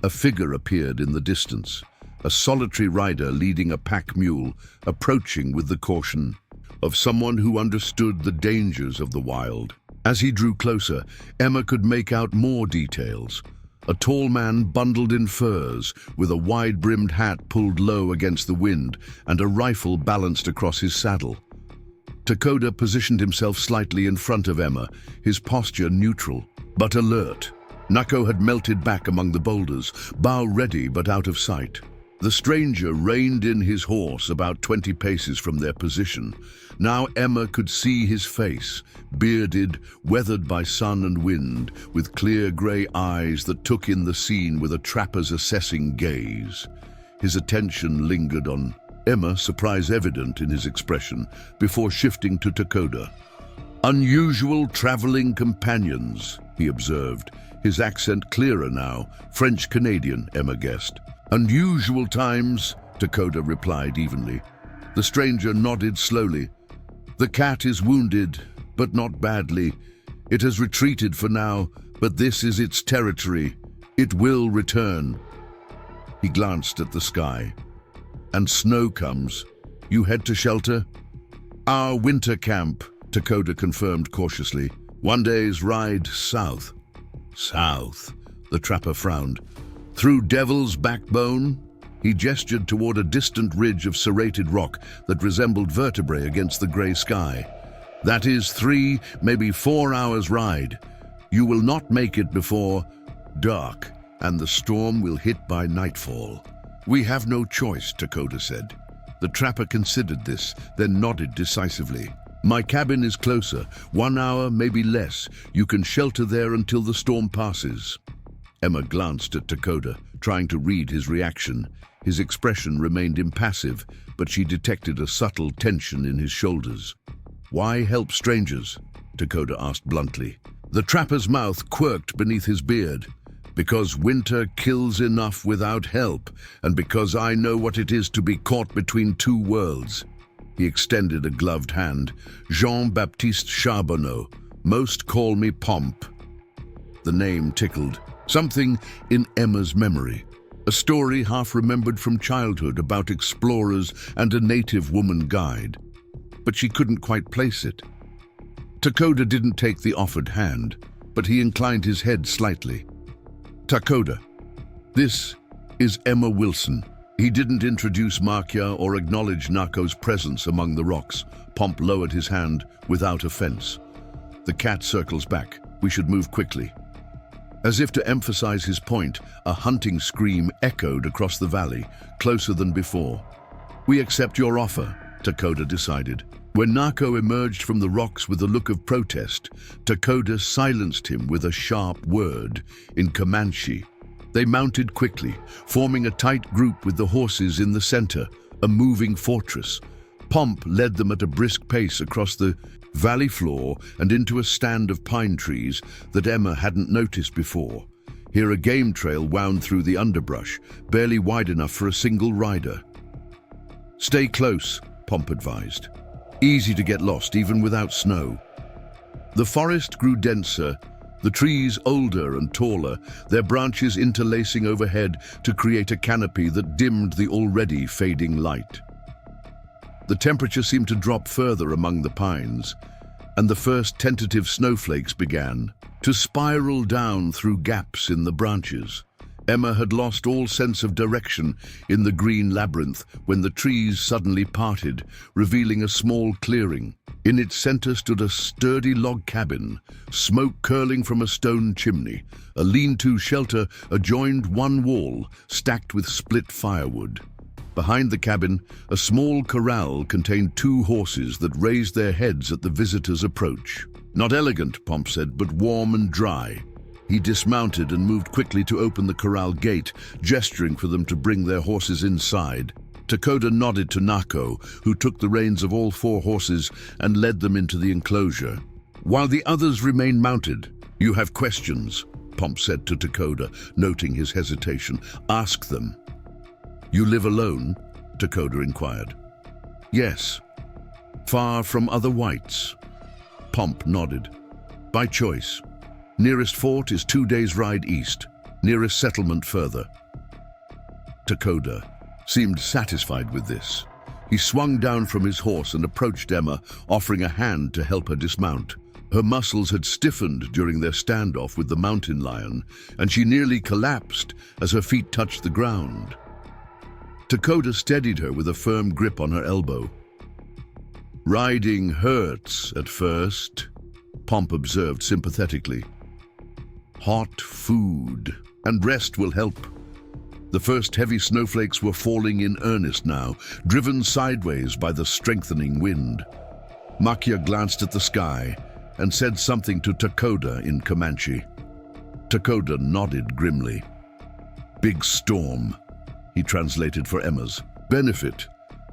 a figure appeared in the distance, a solitary rider leading a pack mule, approaching with the caution of someone who understood the dangers of the wild. As he drew closer, Emma could make out more details. A tall man bundled in furs, with a wide-brimmed hat pulled low against the wind and a rifle balanced across his saddle. Takoda positioned himself slightly in front of Emma, his posture neutral, but alert. Nako had melted back among the boulders, bow ready but out of sight. The stranger reined in his horse about 20 paces from their position. Now Emma could see his face, bearded, weathered by sun and wind, with clear grey eyes that took in the scene with a trapper's assessing gaze. His attention lingered on Emma, surprise evident in his expression, before shifting to Takoda. "Unusual traveling companions," he observed, his accent clearer now. French-Canadian, Emma guessed. "Unusual times," Takoda replied evenly. The stranger nodded slowly. "The cat is wounded, but not badly. It has retreated for now, but this is its territory. It will return." He glanced at the sky. "And snow comes. You head to shelter?" "Our winter camp," Takoda confirmed cautiously. "One day's ride south." "South," the trapper frowned. "Through Devil's Backbone?" He gestured toward a distant ridge of serrated rock that resembled vertebrae against the grey sky. "That is 3, maybe 4 hours' ride. You will not make it before dark, and the storm will hit by nightfall." "We have no choice," Takoda said. The trapper considered this, then nodded decisively. "My cabin is closer. 1 hour, maybe less. You can shelter there until the storm passes." Emma glanced at Takoda, trying to read his reaction. His expression remained impassive, but she detected a subtle tension in his shoulders. "Why help strangers?" Takoda asked bluntly. The trapper's mouth quirked beneath his beard. "Because winter kills enough without help, and because I know what it is to be caught between two worlds." He extended a gloved hand. "Jean-Baptiste Charbonneau. Most call me Pomp." The name tickled. Something in Emma's memory. A story half-remembered from childhood about explorers and a native woman guide. But she couldn't quite place it. Takoda didn't take the offered hand, but he inclined his head slightly. "Takoda, this is Emma Wilson." He didn't introduce Makia or acknowledge Nako's presence among the rocks. Pomp lowered his hand without offense. "The cat circles back. We should move quickly." As if to emphasize his point, a hunting scream echoed across the valley, closer than before. "We accept your offer," Takoda decided. When Nako emerged from the rocks with a look of protest, Takoda silenced him with a sharp word in Comanche. They mounted quickly, forming a tight group with the horses in the center, a moving fortress. Pomp led them at a brisk pace across the valley floor and into a stand of pine trees that Emma hadn't noticed before. Here a game trail wound through the underbrush, barely wide enough for a single rider. "Stay close," Pomp advised. "Easy to get lost even without snow." The forest grew denser, the trees older and taller, their branches interlacing overhead to create a canopy that dimmed the already fading light. The temperature seemed to drop further among the pines, and the first tentative snowflakes began to spiral down through gaps in the branches. Emma had lost all sense of direction in the green labyrinth when the trees suddenly parted, revealing a small clearing. In its center stood a sturdy log cabin, smoke curling from a stone chimney. A lean-to shelter adjoined one wall, stacked with split firewood. Behind the cabin, a small corral contained 2 horses that raised their heads at the visitor's approach. "Not elegant," Pomp said, "but warm and dry." He dismounted and moved quickly to open the corral gate, gesturing for them to bring their horses inside. Takoda nodded to Nako, who took the reins of all 4 horses and led them into the enclosure. While the others remained mounted, "You have questions," Pomp said to Takoda, noting his hesitation. "Ask them." "You live alone?" Takoda inquired. "Yes." "Far from other whites?" Pomp nodded. "By choice. Nearest fort is 2 days' ride east, nearest settlement further." Takoda, seemed satisfied with this. He swung down from his horse and approached Emma, offering a hand to help her dismount. Her muscles had stiffened during their standoff with the mountain lion, and she nearly collapsed as her feet touched the ground. Dakota steadied her with a firm grip on her elbow. "Riding hurts at first," Pomp observed sympathetically. "Hot food and rest will help." The first heavy snowflakes were falling in earnest now, driven sideways by the strengthening wind. Makia glanced at the sky and said something to Dakota in Comanche. Dakota nodded grimly. "Big storm," he translated for Emma's benefit.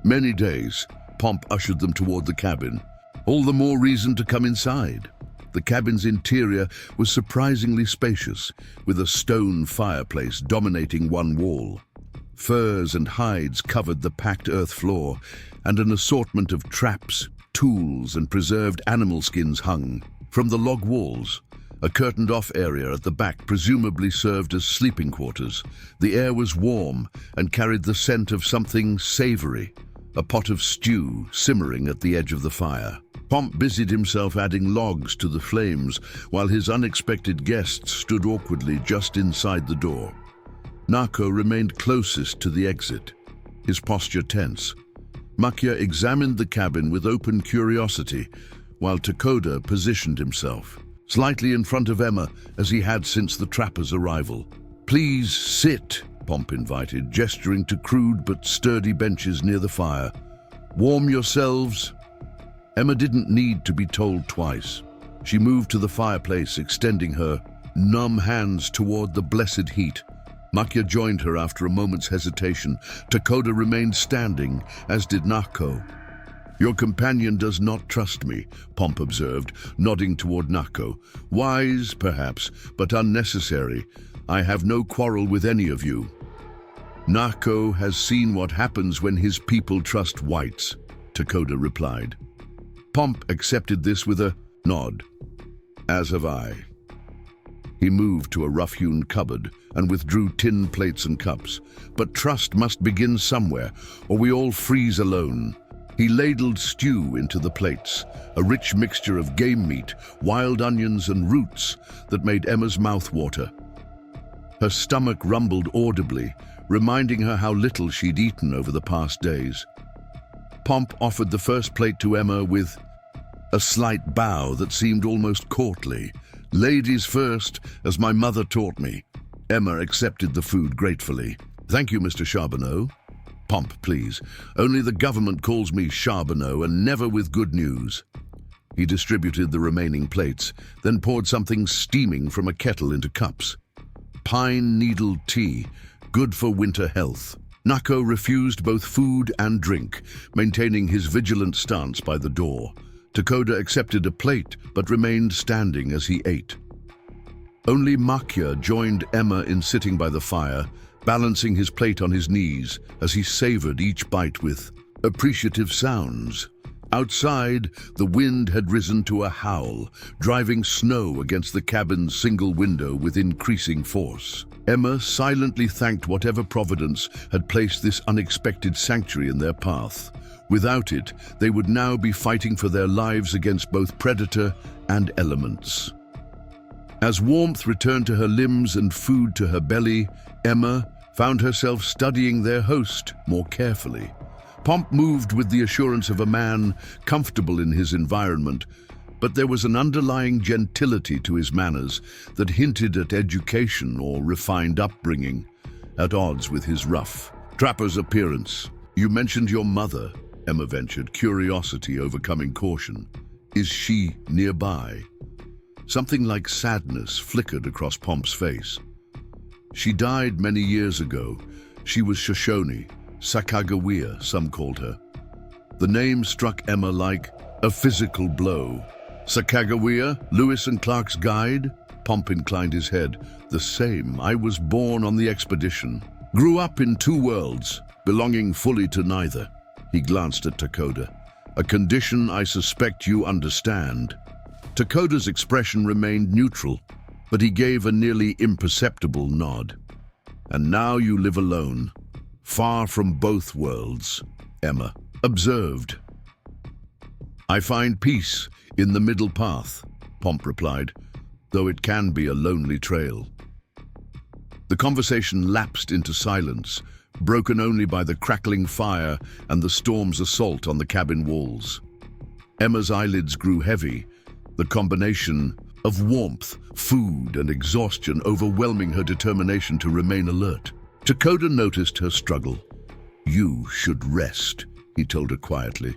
"Many days." Pomp ushered them toward the cabin. All the more reason to come inside. The cabin's interior was surprisingly spacious, with a stone fireplace dominating one wall. Furs and hides covered the packed earth floor, and an assortment of traps, tools, and preserved animal skins hung. From the log walls, a curtained-off area at the back presumably served as sleeping quarters. The air was warm and carried the scent of something savory, a pot of stew simmering at the edge of the fire. Pomp busied himself adding logs to the flames, while his unexpected guests stood awkwardly just inside the door. Nako remained closest to the exit, his posture tense. Makia examined the cabin with open curiosity, while Dakota positioned himself, slightly in front of Emma as he had since the trapper's arrival. "Please sit," Pomp invited, gesturing to crude but sturdy benches near the fire. "Warm yourselves." Emma didn't need to be told twice. She moved to the fireplace, extending her numb hands toward the blessed heat. Makia joined her after a moment's hesitation. Dakota remained standing, as did Nako. "Your companion does not trust me," Pomp observed, nodding toward Nako. "Wise, perhaps, but unnecessary. I have no quarrel with any of you." "Nako has seen what happens when his people trust whites," Dakota replied. Pomp accepted this with a nod. "As have I." He moved to a rough-hewn cupboard and withdrew tin plates and cups. But trust must begin somewhere, or we all freeze alone. He ladled stew into the plates, a rich mixture of game meat, wild onions, and roots that made Emma's mouth water. Her stomach rumbled audibly, reminding her how little she'd eaten over the past days. Pomp offered the first plate to Emma with a slight bow that seemed almost courtly. "Ladies first, as my mother taught me." Emma accepted the food gratefully. "Thank you, Mr. Charbonneau." "Pomp, please. Only the government calls me Charbonneau, and never with good news." He distributed the remaining plates, then poured something steaming from a kettle into cups. Pine needle tea, good for winter health. Nako refused both food and drink, maintaining his vigilant stance by the door. Dakota accepted a plate, but remained standing as he ate. Only Makia joined Emma in sitting by the fire, balancing his plate on his knees as he savored each bite with appreciative sounds. Outside, the wind had risen to a howl, driving snow against the cabin's single window with increasing force. Emma silently thanked whatever providence had placed this unexpected sanctuary in their path. Without it, they would now be fighting for their lives against both predator and elements. As warmth returned to her limbs and food to her belly, Emma found herself studying their host more carefully. Pomp moved with the assurance of a man comfortable in his environment, but there was an underlying gentility to his manners that hinted at education or refined upbringing, at odds with his rough trapper's appearance. "You mentioned your mother," Emma ventured, curiosity overcoming caution. "Is she nearby?" Something like sadness flickered across Pomp's face. "She died many years ago. She was Shoshone, Sacagawea, some called her." The name struck Emma like a physical blow. "Sacagawea, Lewis and Clark's guide?" Pomp inclined his head. "The same. I was born on the expedition. Grew up in two worlds, belonging fully to neither." He glanced at Dakota. "A condition I suspect you understand." Dakota's expression remained neutral, but he gave a nearly imperceptible nod. "And now you live alone. far from both worlds, Emma observed. "I find peace in the middle path," Pomp replied, "though it can be a lonely trail." The conversation lapsed into silence, broken only by the crackling fire and the storm's assault on the cabin walls. Emma's eyelids grew heavy, the combination of warmth, food, and exhaustion overwhelming her determination to remain alert. Dakota noticed her struggle. "You should rest," he told her quietly.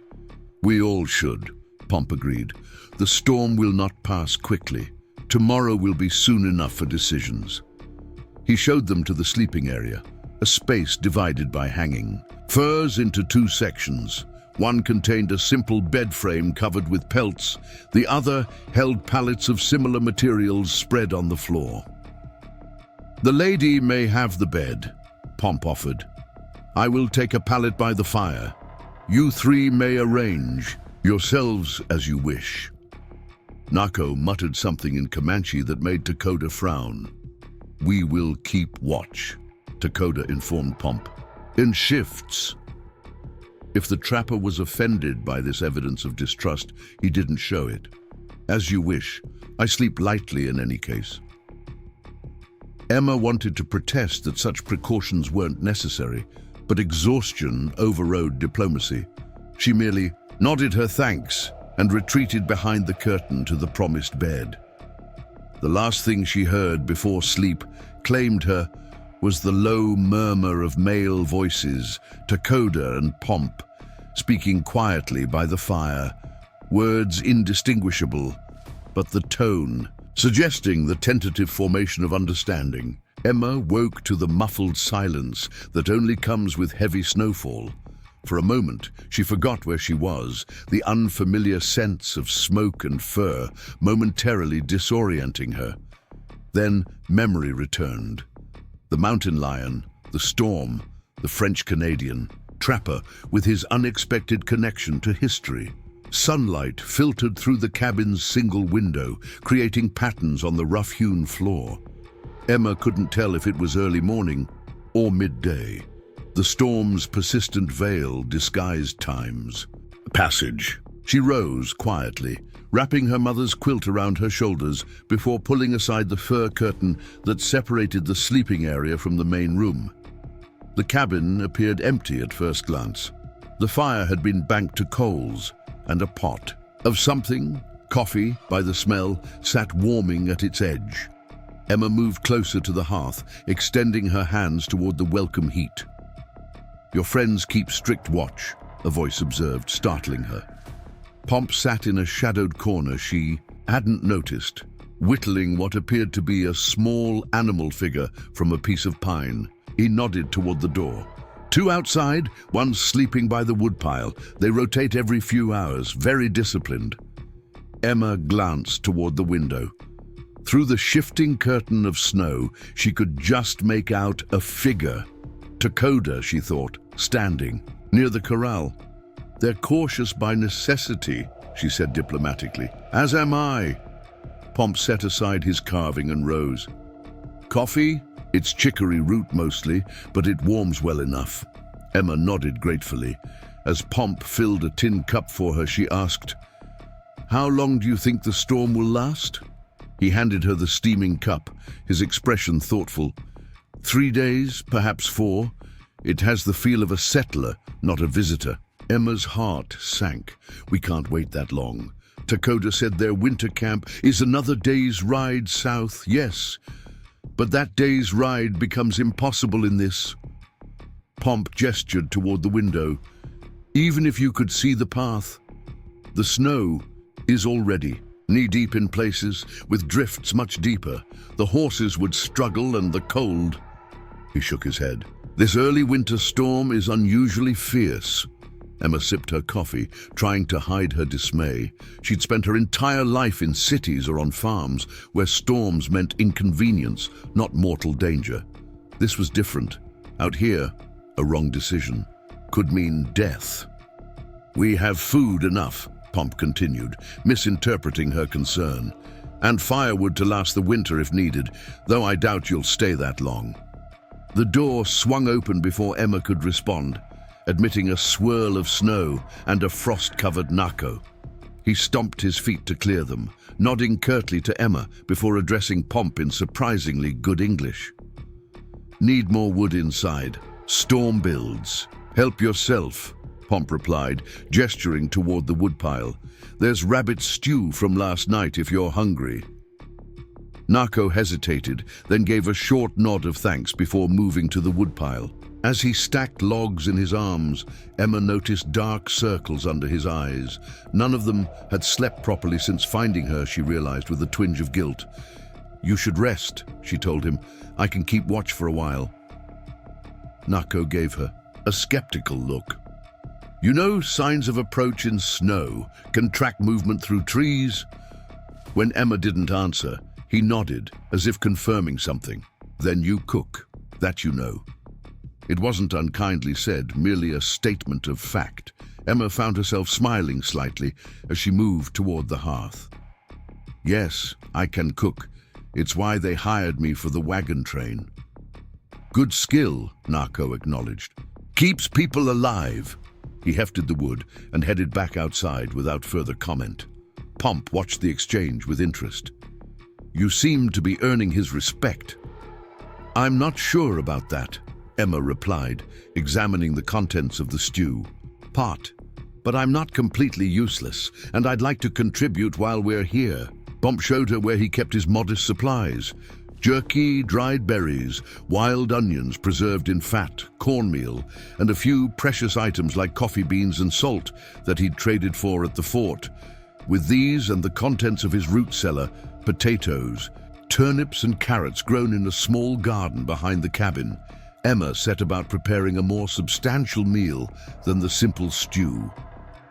"We all should," Pomp agreed. "The storm will not pass quickly. Tomorrow will be soon enough for decisions." He showed them to the sleeping area, a space divided by hanging furs into two sections. One contained a simple bed frame covered with pelts, the other held pallets of similar materials spread on the floor. "The lady may have the bed," Pomp offered. "I will take a pallet by the fire. You three may arrange yourselves as you wish." Nako muttered something in Comanche that made Dakota frown. "We will keep watch," Dakota informed Pomp. "In shifts." If the trapper was offended by this evidence of distrust, he didn't show it. "As you wish. I sleep lightly in any case." Emma wanted to protest that such precautions weren't necessary, but exhaustion overrode diplomacy. She merely nodded her thanks and retreated behind the curtain to the promised bed. The last thing she heard before sleep claimed her was the low murmur of male voices, Dakota and Pomp, speaking quietly by the fire, words indistinguishable, but the tone suggesting the tentative formation of understanding. Emma woke to the muffled silence that only comes with heavy snowfall. For a moment, she forgot where she was, the unfamiliar sense of smoke and fur momentarily disorienting her. Then memory returned. The mountain lion, the storm, the French-Canadian trapper with his unexpected connection to history. Sunlight filtered through the cabin's single window, creating patterns on the rough-hewn floor. Emma couldn't tell if it was early morning or midday. The storm's persistent veil disguised time's passage. She rose quietly, wrapping her mother's quilt around her shoulders before pulling aside the fur curtain that separated the sleeping area from the main room. The cabin appeared empty at first glance. The fire had been banked to coals, and a pot of something, coffee by the smell, sat warming at its edge. Emma moved closer to the hearth, extending her hands toward the welcome heat. "Your friends keep strict watch," a voice observed, startling her. Pomp sat in a shadowed corner she hadn't noticed, whittling what appeared to be a small animal figure from a piece of pine. He nodded toward the door. "Two outside, one sleeping by the woodpile. They rotate every few hours, very disciplined." Emma glanced toward the window. Through the shifting curtain of snow, she could just make out a figure. Dakota, she thought, standing near the corral. "They're cautious by necessity," she said diplomatically. "As am I." Pomp set aside his carving and rose. "Coffee? It's chicory root mostly, but it warms well enough." Emma nodded gratefully. As Pomp filled a tin cup for her, she asked, "How long do you think the storm will last?" He handed her the steaming cup, his expression thoughtful. 3 days, perhaps 4. It has the feel of a settler, not a visitor." Emma's heart sank. "We can't wait that long. Dakota said their winter camp is another day's ride south, yes. But that day's ride becomes impossible in this." Pomp gestured toward the window. "Even if you could see the path, the snow is already knee-deep in places, with drifts much deeper. The horses would struggle and the cold." He shook his head. "This early winter storm is unusually fierce." Emma sipped her coffee, trying to hide her dismay. She'd spent her entire life in cities or on farms, where storms meant inconvenience, not mortal danger. This was different. Out here, a wrong decision could mean death. "We have food enough," Pomp continued, misinterpreting her concern. "And firewood to last the winter if needed, though I doubt you'll stay that long." The door swung open before Emma could respond, admitting a swirl of snow and a frost-covered Nako. He stomped his feet to clear them, nodding curtly to Emma before addressing Pomp in surprisingly good English. "Need more wood inside. Storm builds. Help yourself," Pomp replied, gesturing toward the woodpile. "There's rabbit stew from last night if you're hungry." Nako hesitated, then gave a short nod of thanks before moving to the woodpile. As he stacked logs in his arms, Emma noticed dark circles under his eyes. None of them had slept properly since finding her, she realized with a twinge of guilt. "You should rest," she told him. "I can keep watch for a while." Nako gave her a skeptical look. "You know signs of approach in snow can track movement through trees?" When Emma didn't answer, he nodded, as if confirming something. "Then you cook. That you know." It wasn't unkindly said, merely a statement of fact. Emma found herself smiling slightly as she moved toward the hearth. "Yes, I can cook. It's why they hired me for the wagon train." "Good skill," Nako acknowledged. "Keeps people alive." He hefted the wood and headed back outside without further comment. Pomp watched the exchange with interest. "You seem to be earning his respect." "I'm not sure about that," Emma replied, examining the contents of the stew. "Pot. But I'm not completely useless, and I'd like to contribute while we're here." Pomp showed her where he kept his modest supplies. Jerky, dried berries, wild onions preserved in fat, cornmeal, and a few precious items like coffee beans and salt that he'd traded for at the fort. With these and the contents of his root cellar, potatoes, turnips and carrots grown in a small garden behind the cabin, Emma set about preparing a more substantial meal than the simple stew.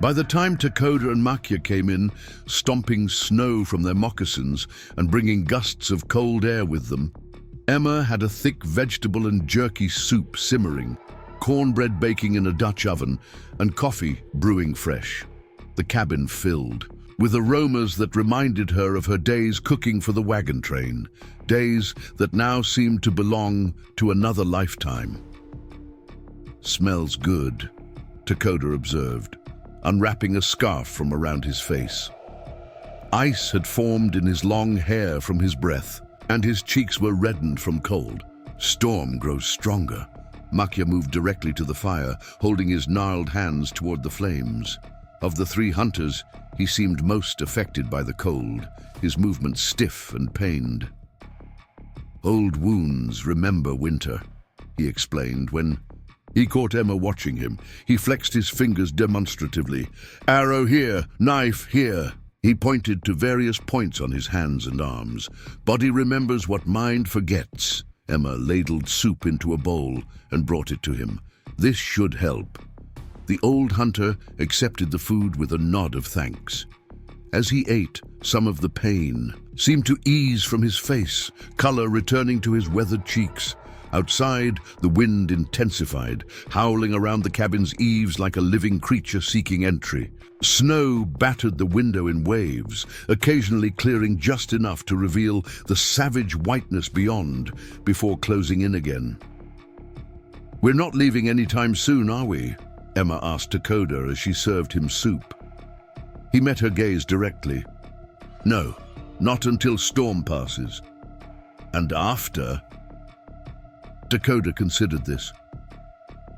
By the time Takoda and Makya came in, stomping snow from their moccasins and bringing gusts of cold air with them, Emma had a thick vegetable and jerky soup simmering, cornbread baking in a Dutch oven, and coffee brewing fresh. The cabin filled with aromas that reminded her of her days cooking for the wagon train, days that now seemed to belong to another lifetime. "Smells good," Takoda observed, unwrapping a scarf from around his face. Ice had formed in his long hair from his breath, and his cheeks were reddened from cold. "Storm grows stronger." Makya moved directly to the fire, holding his gnarled hands toward the flames. Of the three hunters, he seemed most affected by the cold, his movements stiff and pained. "Old wounds remember winter," he explained when he caught Emma watching him. He flexed his fingers demonstratively. "Arrow here, knife here." He pointed to various points on his hands and arms. "Body remembers what mind forgets." Emma ladled soup into a bowl and brought it to him. "This should help." The old hunter accepted the food with a nod of thanks. As he ate, some of the pain seemed to ease from his face, color returning to his weathered cheeks. Outside, the wind intensified, howling around the cabin's eaves like a living creature seeking entry. Snow battered the window in waves, occasionally clearing just enough to reveal the savage whiteness beyond before closing in again. "We're not leaving anytime soon, are we?" Emma asked Takoda as she served him soup. He met her gaze directly. "No, not until storm passes." "And after?" Takoda considered this.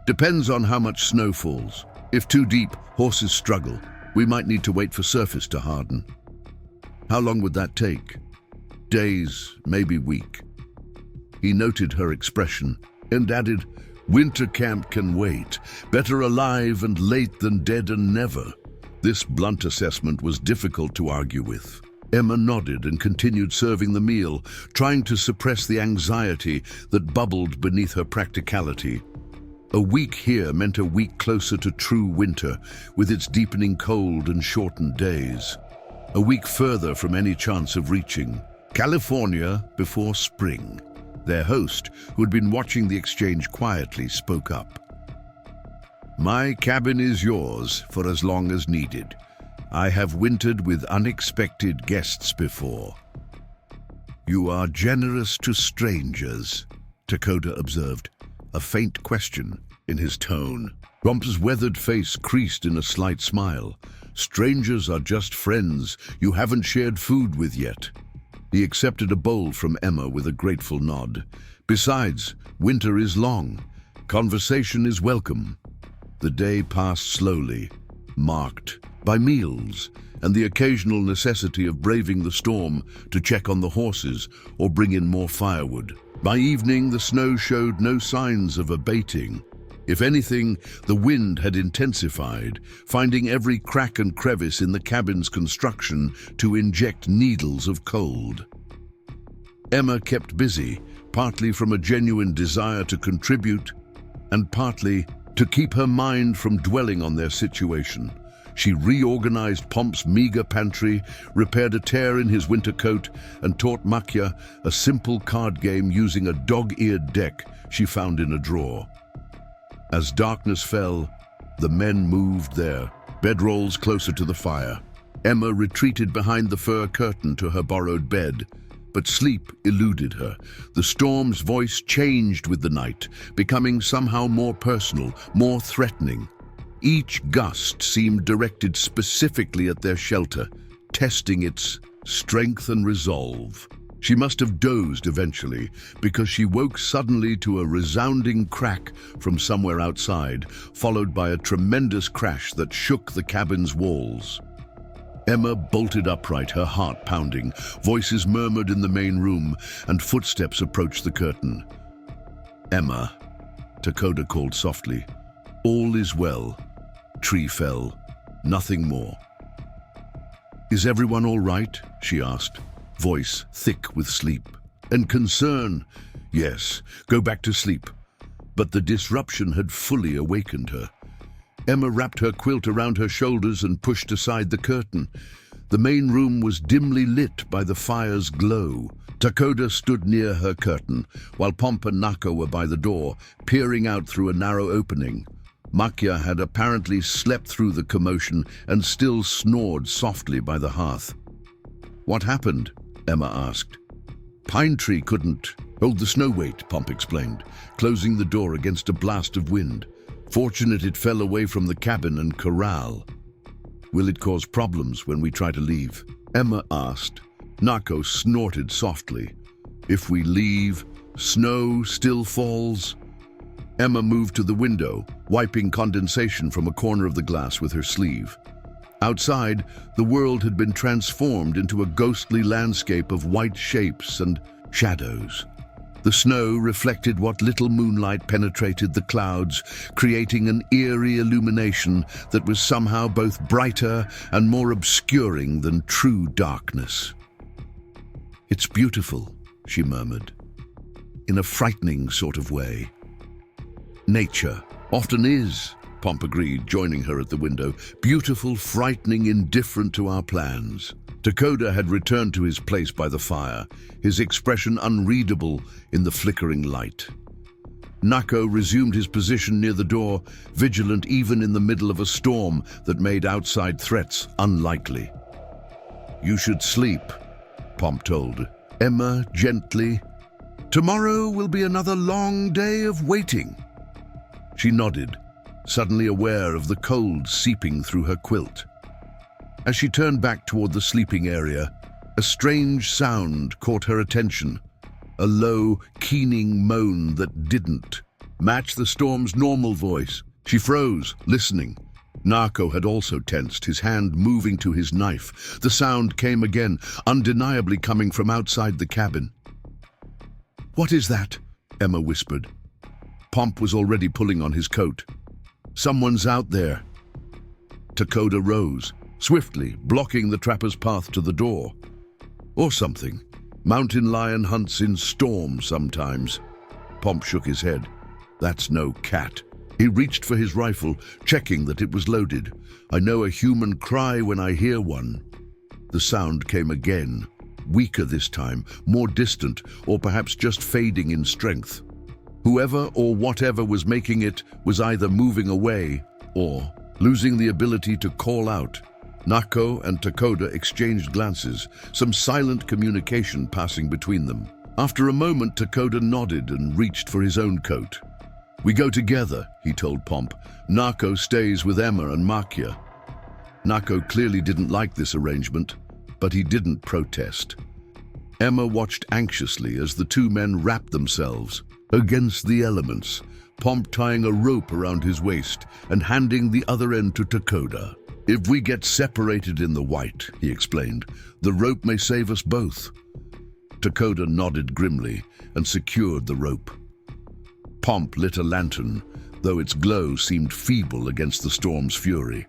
"Depends on how much snow falls. If too deep, horses struggle. We might need to wait for surface to harden." "How long would that take?" "Days, maybe week." He noted her expression and added, "Winter camp can wait. Better alive and late than dead and never." This blunt assessment was difficult to argue with. Emma nodded and continued serving the meal, trying to suppress the anxiety that bubbled beneath her practicality. A week here meant a week closer to true winter, with its deepening cold and shortened days. A week further from any chance of reaching California before spring. Their host, who had been watching the exchange quietly, spoke up. "My cabin is yours for as long as needed. I have wintered with unexpected guests before." "You are generous to strangers," Dakota observed, a faint question in his tone. Pomp's weathered face creased in a slight smile. Strangers are just friends you haven't shared food with yet. He accepted a bowl from Emma with a grateful nod. Besides, winter is long. Conversation is welcome. The day passed slowly, marked by meals and the occasional necessity of braving the storm to check on the horses or bring in more firewood. By evening, the snow showed no signs of abating. If anything, the wind had intensified, finding every crack and crevice in the cabin's construction to inject needles of cold. Emma kept busy, partly from a genuine desire to contribute, and partly to keep her mind from dwelling on their situation. She reorganized Pomp's meager pantry, repaired a tear in his winter coat, and taught Makya a simple card game using a dog-eared deck she found in a drawer. As darkness fell, the men moved their bedrolls closer to the fire. Emma retreated behind the fur curtain to her borrowed bed, but sleep eluded her. The storm's voice changed with the night, becoming somehow more personal, more threatening. Each gust seemed directed specifically at their shelter, testing its strength and resolve. She must have dozed eventually, because she woke suddenly to a resounding crack from somewhere outside, followed by a tremendous crash that shook the cabin's walls. Emma bolted upright, her heart pounding. Voices murmured in the main room, and footsteps approached the curtain. "Emma," Dakota called softly. "All is well." Tree fell. Nothing more. "Is everyone all right?" she asked, voice thick with sleep. And concern. "Yes, go back to sleep." But the disruption had fully awakened her. Emma wrapped her quilt around her shoulders and pushed aside the curtain. The main room was dimly lit by the fire's glow. Dakota stood near her curtain, while Pomp and Nako were by the door, peering out through a narrow opening. Makya had apparently slept through the commotion and still snored softly by the hearth. "What happened?" Emma asked. "Pine tree couldn't hold the snow weight," Pomp explained, closing the door against a blast of wind. "Fortunate it fell away from the cabin and corral." "Will it cause problems when we try to leave?" Emma asked. Nako snorted softly. "If we leave, snow still falls." Emma moved to the window, wiping condensation from a corner of the glass with her sleeve. Outside, the world had been transformed into a ghostly landscape of white shapes and shadows. The snow reflected what little moonlight penetrated the clouds, creating an eerie illumination that was somehow both brighter and more obscuring than true darkness. "It's beautiful," she murmured, in a frightening sort of way. "Nature often is," Pomp agreed, joining her at the window. "Beautiful, frightening, indifferent to our plans." Dakota had returned to his place by the fire, his expression unreadable in the flickering light. Nako resumed his position near the door, vigilant even in the middle of a storm that made outside threats unlikely. "You should sleep," Pomp told Emma gently. "Tomorrow will be another long day of waiting." She nodded, suddenly aware of the cold seeping through her quilt. As she turned back toward the sleeping area, a strange sound caught her attention, a low, keening moan that didn't match the storm's normal voice. She froze, listening. Nako had also tensed, his hand moving to his knife. The sound came again, undeniably coming from outside the cabin. "What is that?" Emma whispered. Pomp was already pulling on his coat. "Someone's out there." Dakota rose, swiftly, blocking the trapper's path to the door. "Or something. Mountain lion hunts in storms sometimes." Pomp shook his head. "That's no cat." He reached for his rifle, checking that it was loaded. "I know a human cry when I hear one." The sound came again, weaker this time, more distant, or perhaps just fading in strength. Whoever or whatever was making it was either moving away or losing the ability to call out. Nako and Dakota exchanged glances, some silent communication passing between them. After a moment, Takoda nodded and reached for his own coat. "We go together," he told Pomp. "Nako stays with Emma and Makia." Nako clearly didn't like this arrangement, but he didn't protest. Emma watched anxiously as the two men wrapped themselves against the elements, Pomp tying a rope around his waist and handing the other end to Takoda. "If we get separated in the white," he explained, "the rope may save us both." Takoda nodded grimly and secured the rope. Pomp lit a lantern, though its glow seemed feeble against the storm's fury.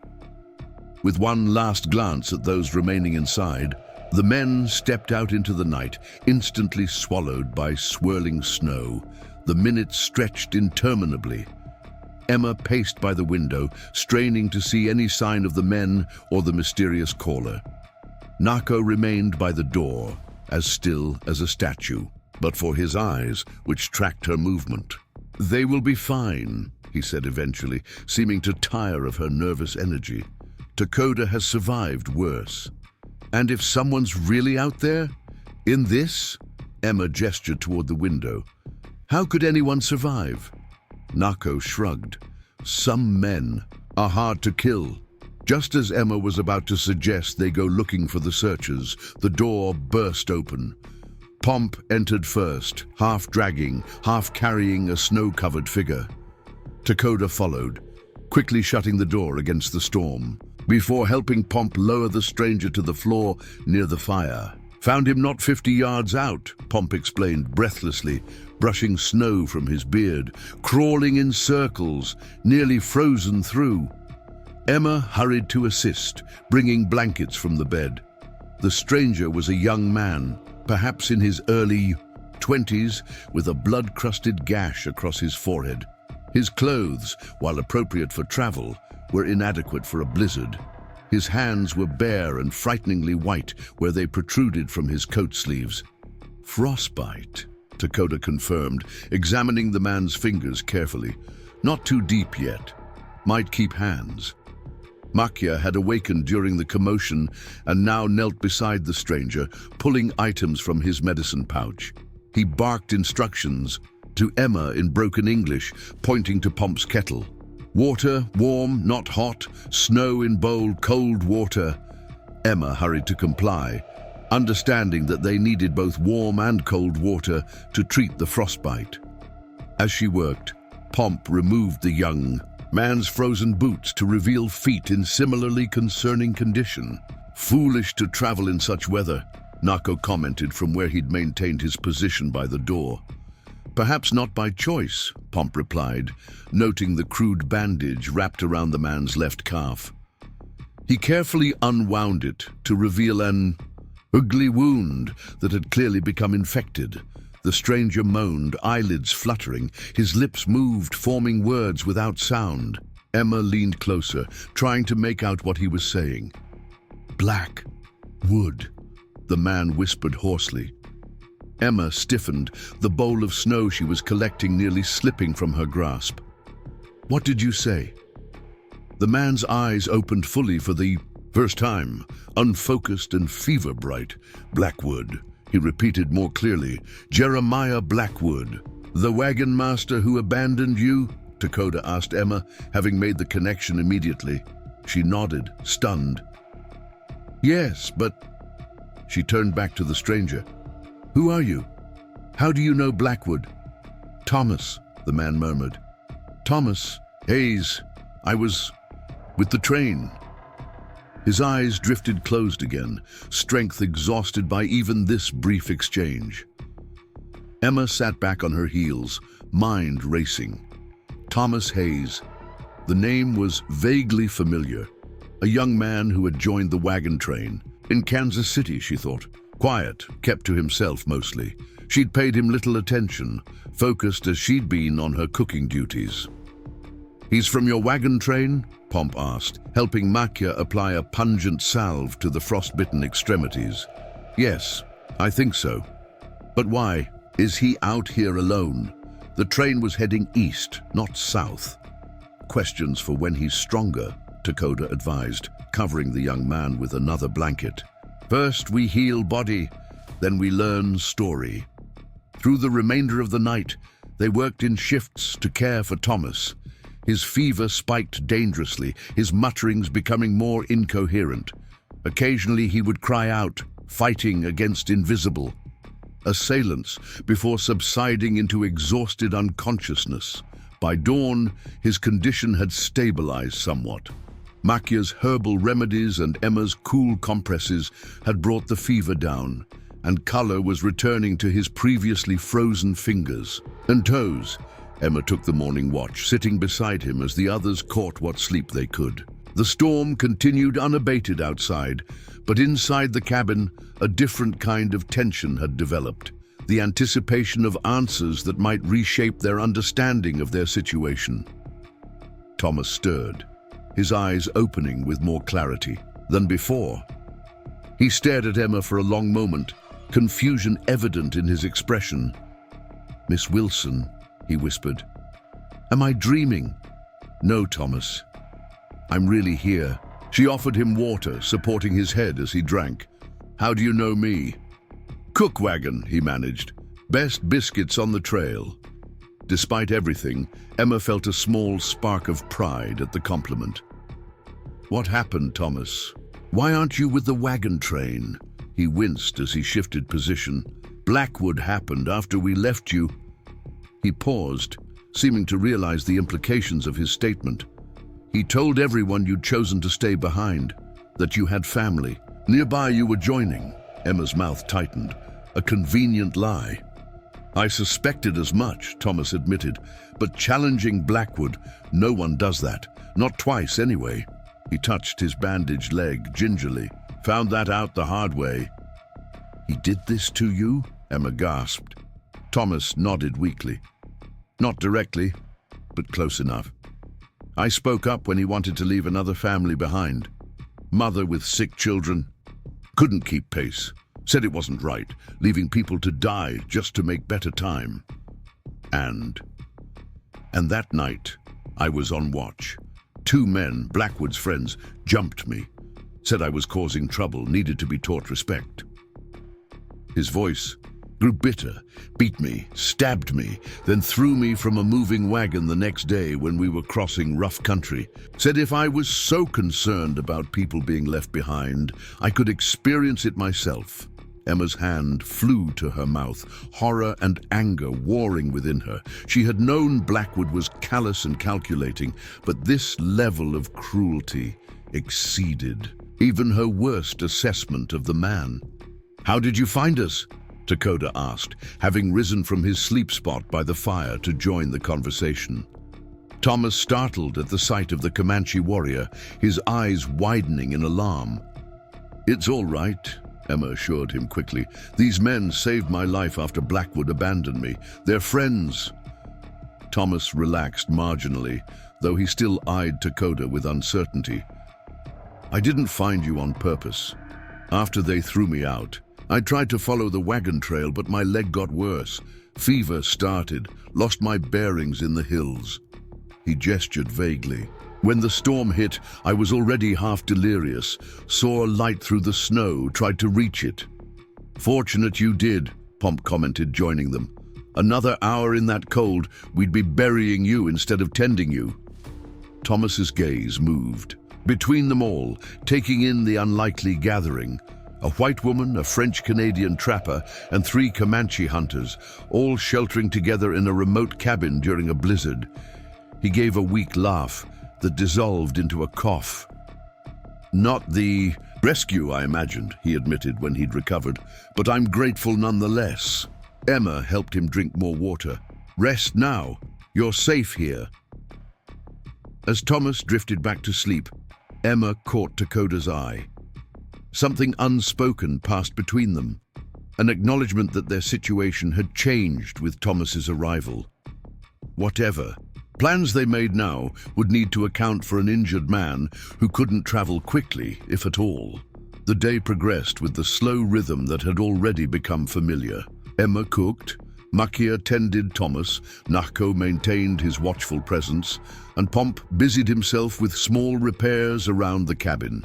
With one last glance at those remaining inside, the men stepped out into the night, instantly swallowed by swirling snow. The minutes stretched interminably. Emma paced by the window, straining to see any sign of the men or the mysterious caller. Nako remained by the door, as still as a statue, but for his eyes, which tracked her movement. "They will be fine," he said eventually, seeming to tire of her nervous energy. "Takoda has survived worse. And if someone's really out there? In this?" Emma gestured toward the window. "How could anyone survive?" Nako shrugged. "Some men are hard to kill." Just as Emma was about to suggest they go looking for the searchers, the door burst open. Pomp entered first, half dragging, half carrying a snow-covered figure. Takoda followed, quickly shutting the door against the storm, before helping Pomp lower the stranger to the floor near the fire. "Found him not 50 yards out," Pomp explained breathlessly, brushing snow from his beard, "crawling in circles, nearly frozen through." Emma hurried to assist, bringing blankets from the bed. The stranger was a young man, perhaps in his early 20s, with a blood-crusted gash across his forehead. His clothes, while appropriate for travel, were inadequate for a blizzard. His hands were bare and frighteningly white where they protruded from his coat sleeves. "Frostbite," Takoda confirmed, examining the man's fingers carefully. "Not too deep yet. Might keep hands." Makia had awakened during the commotion and now knelt beside the stranger, pulling items from his medicine pouch. He barked instructions to Emma in broken English, pointing to Pomp's kettle. "Water, warm, not hot. Snow in bowl, cold water." Emma hurried to comply, understanding that they needed both warm and cold water to treat the frostbite. As she worked, Pomp removed the young man's frozen boots to reveal feet in similarly concerning condition. "Foolish to travel in such weather," Nako commented from where he'd maintained his position by the door. "Perhaps not by choice," Pomp replied, noting the crude bandage wrapped around the man's left calf. He carefully unwound it to reveal an ugly wound that had clearly become infected. The stranger moaned, eyelids fluttering. His lips moved, forming words without sound. Emma leaned closer, trying to make out what he was saying. "Black wood," the man whispered hoarsely. Emma stiffened, the bowl of snow she was collecting nearly slipping from her grasp. "What did you say?" The man's eyes opened fully for the first time, unfocused and fever-bright. "Blackwood," he repeated more clearly. "Jeremiah Blackwood. The wagon master who abandoned you?" Takoda asked Emma, having made the connection immediately. She nodded, stunned. "Yes, but..." She turned back to the stranger. "Who are you? How do you know Blackwood?" "Thomas," the man murmured. "Thomas Hayes. I was with the train." His eyes drifted closed again, strength exhausted by even this brief exchange. Emma sat back on her heels, mind racing. Thomas Hayes. The name was vaguely familiar. A young man who had joined the wagon train. In Kansas City, she thought. Quiet, kept to himself mostly. She'd paid him little attention, focused as she'd been on her cooking duties. "He's from your wagon train?" Pomp asked, helping Makia apply a pungent salve to the frostbitten extremities. "Yes, I think so. But why? Is he out here alone?" The train was heading east, not south. "Questions for when he's stronger," Takoda advised, covering the young man with another blanket. "First we heal body, then we learn story." Through the remainder of the night, they worked in shifts to care for Thomas. His fever spiked dangerously, his mutterings becoming more incoherent. Occasionally he would cry out, fighting against invisible assailants, before subsiding into exhausted unconsciousness. By dawn, his condition had stabilized somewhat. Makia's herbal remedies and Emma's cool compresses had brought the fever down, and color was returning to his previously frozen fingers and toes. Emma took the morning watch, sitting beside him as the others caught what sleep they could. The storm continued unabated outside, but inside the cabin, a different kind of tension had developed. The anticipation of answers that might reshape their understanding of their situation. Thomas stirred, his eyes opening with more clarity than before. He stared at Emma for a long moment, confusion evident in his expression. "Miss Wilson," he whispered. "Am I dreaming?" "No, Thomas. I'm really here." She offered him water, supporting his head as he drank. "How do you know me?" "Cook Wagon," he managed. "Best biscuits on the trail." Despite everything, Emma felt a small spark of pride at the compliment. "What happened, Thomas? Why aren't you with the wagon train?" He winced as he shifted position. "Blackwood happened after we left you." He paused, seeming to realize the implications of his statement. "He told everyone you'd chosen to stay behind, that you had family. Nearby you were joining." Emma's mouth tightened. "A convenient lie." "I suspected as much," Thomas admitted, "but challenging Blackwood, no one does that. Not twice, anyway." He touched his bandaged leg gingerly. "Found that out the hard way." "He did this to you?" Emma gasped. Thomas nodded weakly. "Not directly, but close enough. I spoke up when he wanted to leave another family behind. Mother with sick children. Couldn't keep pace. Said it wasn't right, leaving people to die just to make better time. And that night, I was on watch. 2 men, Blackwood's friends, jumped me. Said I was causing trouble, needed to be taught respect." His voice grew bitter, beat me, stabbed me, then threw me from a moving wagon the next day when we were crossing rough country. Said if I was so concerned about people being left behind, I could experience it myself. Emma's hand flew to her mouth, horror and anger warring within her. She had known Blackwood was callous and calculating, but this level of cruelty exceeded even her worst assessment of the man. "How did you find us?" Dakota asked, having risen from his sleep spot by the fire to join the conversation. Thomas startled at the sight of the Comanche warrior, his eyes widening in alarm. "It's all right," Emma assured him quickly. "These men saved my life after Blackwood abandoned me. They're friends." Thomas relaxed marginally, though he still eyed Dakota with uncertainty. "I didn't find you on purpose. After they threw me out, I tried to follow the wagon trail, but my leg got worse. Fever started, lost my bearings in the hills." He gestured vaguely. "When the storm hit, I was already half delirious, saw a light through the snow, tried to reach it." "Fortunate you did," Pomp commented, joining them. "Another hour in that cold, we'd be burying you instead of tending you." Thomas's gaze moved between them all, taking in the unlikely gathering. A white woman, a French-Canadian trapper, and 3 Comanche hunters, all sheltering together in a remote cabin during a blizzard. He gave a weak laugh that dissolved into a cough. "Not the rescue I imagined," he admitted when he'd recovered, "but I'm grateful nonetheless." Emma helped him drink more water. "Rest now. You're safe here." As Thomas drifted back to sleep, Emma caught Dakota's eye. Something unspoken passed between them, an acknowledgement that their situation had changed with Thomas's arrival. Whatever plans they made now would need to account for an injured man who couldn't travel quickly, if at all. The day progressed with the slow rhythm that had already become familiar. Emma cooked, Makia tended Thomas, Nahko maintained his watchful presence, and Pomp busied himself with small repairs around the cabin.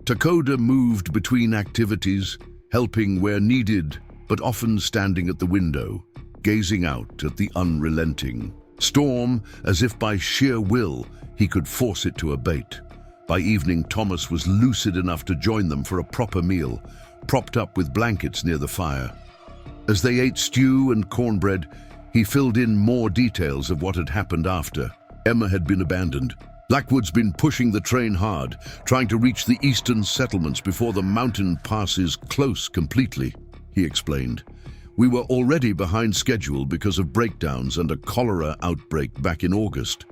Dakota moved between activities, helping where needed, but often standing at the window, gazing out at the unrelenting storm as if by sheer will he could force it to abate. By evening, Thomas was lucid enough to join them for a proper meal, propped up with blankets near the fire. As they ate stew and cornbread, he filled in more details of what had happened after. Emma had been abandoned. Blackwood's been pushing the train hard, trying to reach the eastern settlements before the mountain passes close completely, he explained. We were already behind schedule because of breakdowns and a cholera outbreak back in August.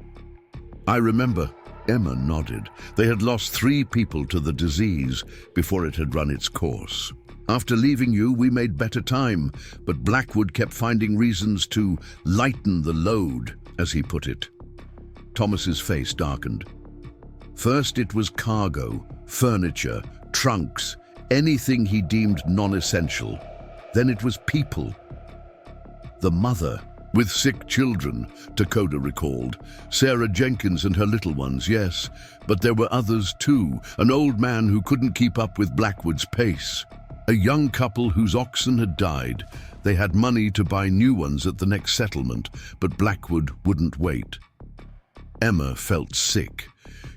I remember. Emma nodded. They had lost 3 people to the disease before it had run its course. After leaving you, we made better time, but Blackwood kept finding reasons to lighten the load, as he put it. Thomas's face darkened. First it was cargo, furniture, trunks, anything he deemed non-essential. Then it was people. The mother, with sick children, Dakota recalled. Sarah Jenkins and her little ones, yes, but there were others too. An old man who couldn't keep up with Blackwood's pace. A young couple whose oxen had died. They had money to buy new ones at the next settlement, but Blackwood wouldn't wait. Emma felt sick.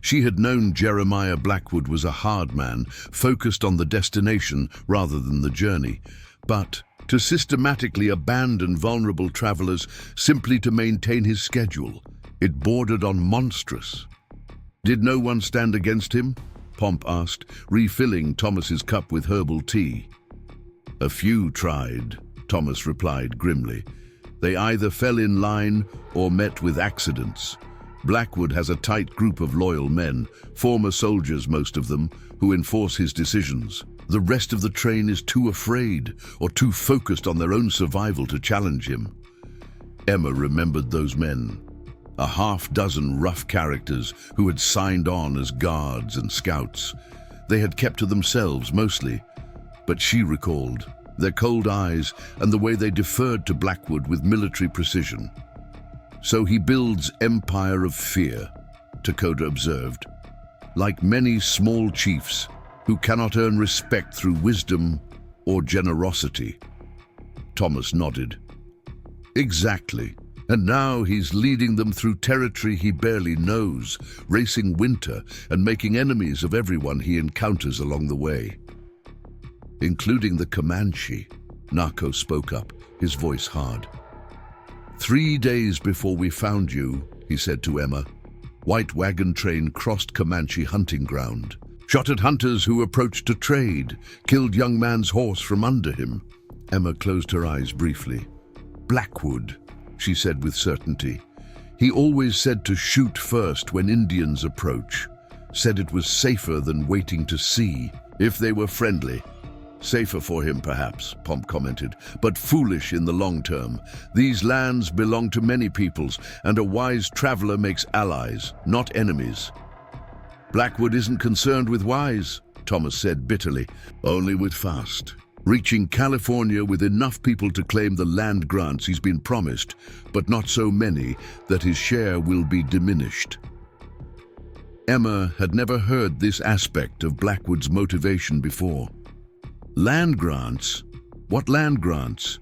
She had known Jeremiah Blackwood was a hard man, focused on the destination rather than the journey. But to systematically abandon vulnerable travelers simply to maintain his schedule, it bordered on monstrous. Did no one stand against him? Pomp asked, refilling Thomas's cup with herbal tea. A few tried, Thomas replied grimly. They either fell in line or met with accidents. Blackwood has a tight group of loyal men, former soldiers most of them, who enforce his decisions. The rest of the train is too afraid or too focused on their own survival to challenge him. Emma remembered those men, a half-dozen rough characters who had signed on as guards and scouts. They had kept to themselves mostly, but she recalled their cold eyes and the way they deferred to Blackwood with military precision. So he builds empire of fear, Dakota observed, like many small chiefs who cannot earn respect through wisdom or generosity. Thomas nodded. Exactly. And now he's leading them through territory he barely knows, racing winter and making enemies of everyone he encounters along the way. Including the Comanche, Nako spoke up, his voice hard. 3 days before we found you, he said to Emma, White Wagon train crossed Comanche hunting ground, shot at hunters who approached to trade, killed young man's horse from under him. Emma closed her eyes briefly. Blackwood, she said with certainty. He always said to shoot first when Indians approach. Said it was safer than waiting to see, if they were friendly. Safer for him, perhaps, Pomp commented, but foolish in the long term. These lands belong to many peoples, and a wise traveler makes allies, not enemies. Blackwood isn't concerned with wise, Thomas said bitterly, only with fast. Reaching California with enough people to claim the land grants he's been promised, but not so many that his share will be diminished. Emma had never heard this aspect of Blackwood's motivation before. Land grants? What land grants?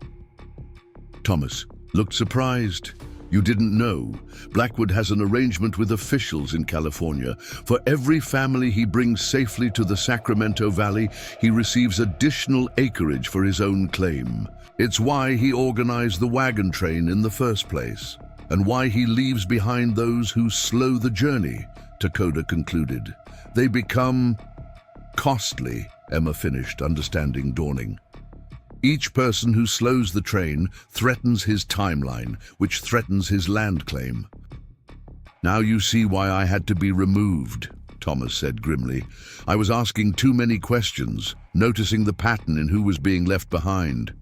Thomas looked surprised. You didn't know. Blackwood has an arrangement with officials in California. For every family he brings safely to the Sacramento Valley, he receives additional acreage for his own claim. It's why he organized the wagon train in the first place, and why he leaves behind those who slow the journey, Dakota concluded. They become costly, Emma finished, understanding dawning. Each person who slows the train threatens his timeline, which threatens his land claim. Now you see why I had to be removed, Thomas said grimly. I was asking too many questions, noticing the pattern in who was being left behind.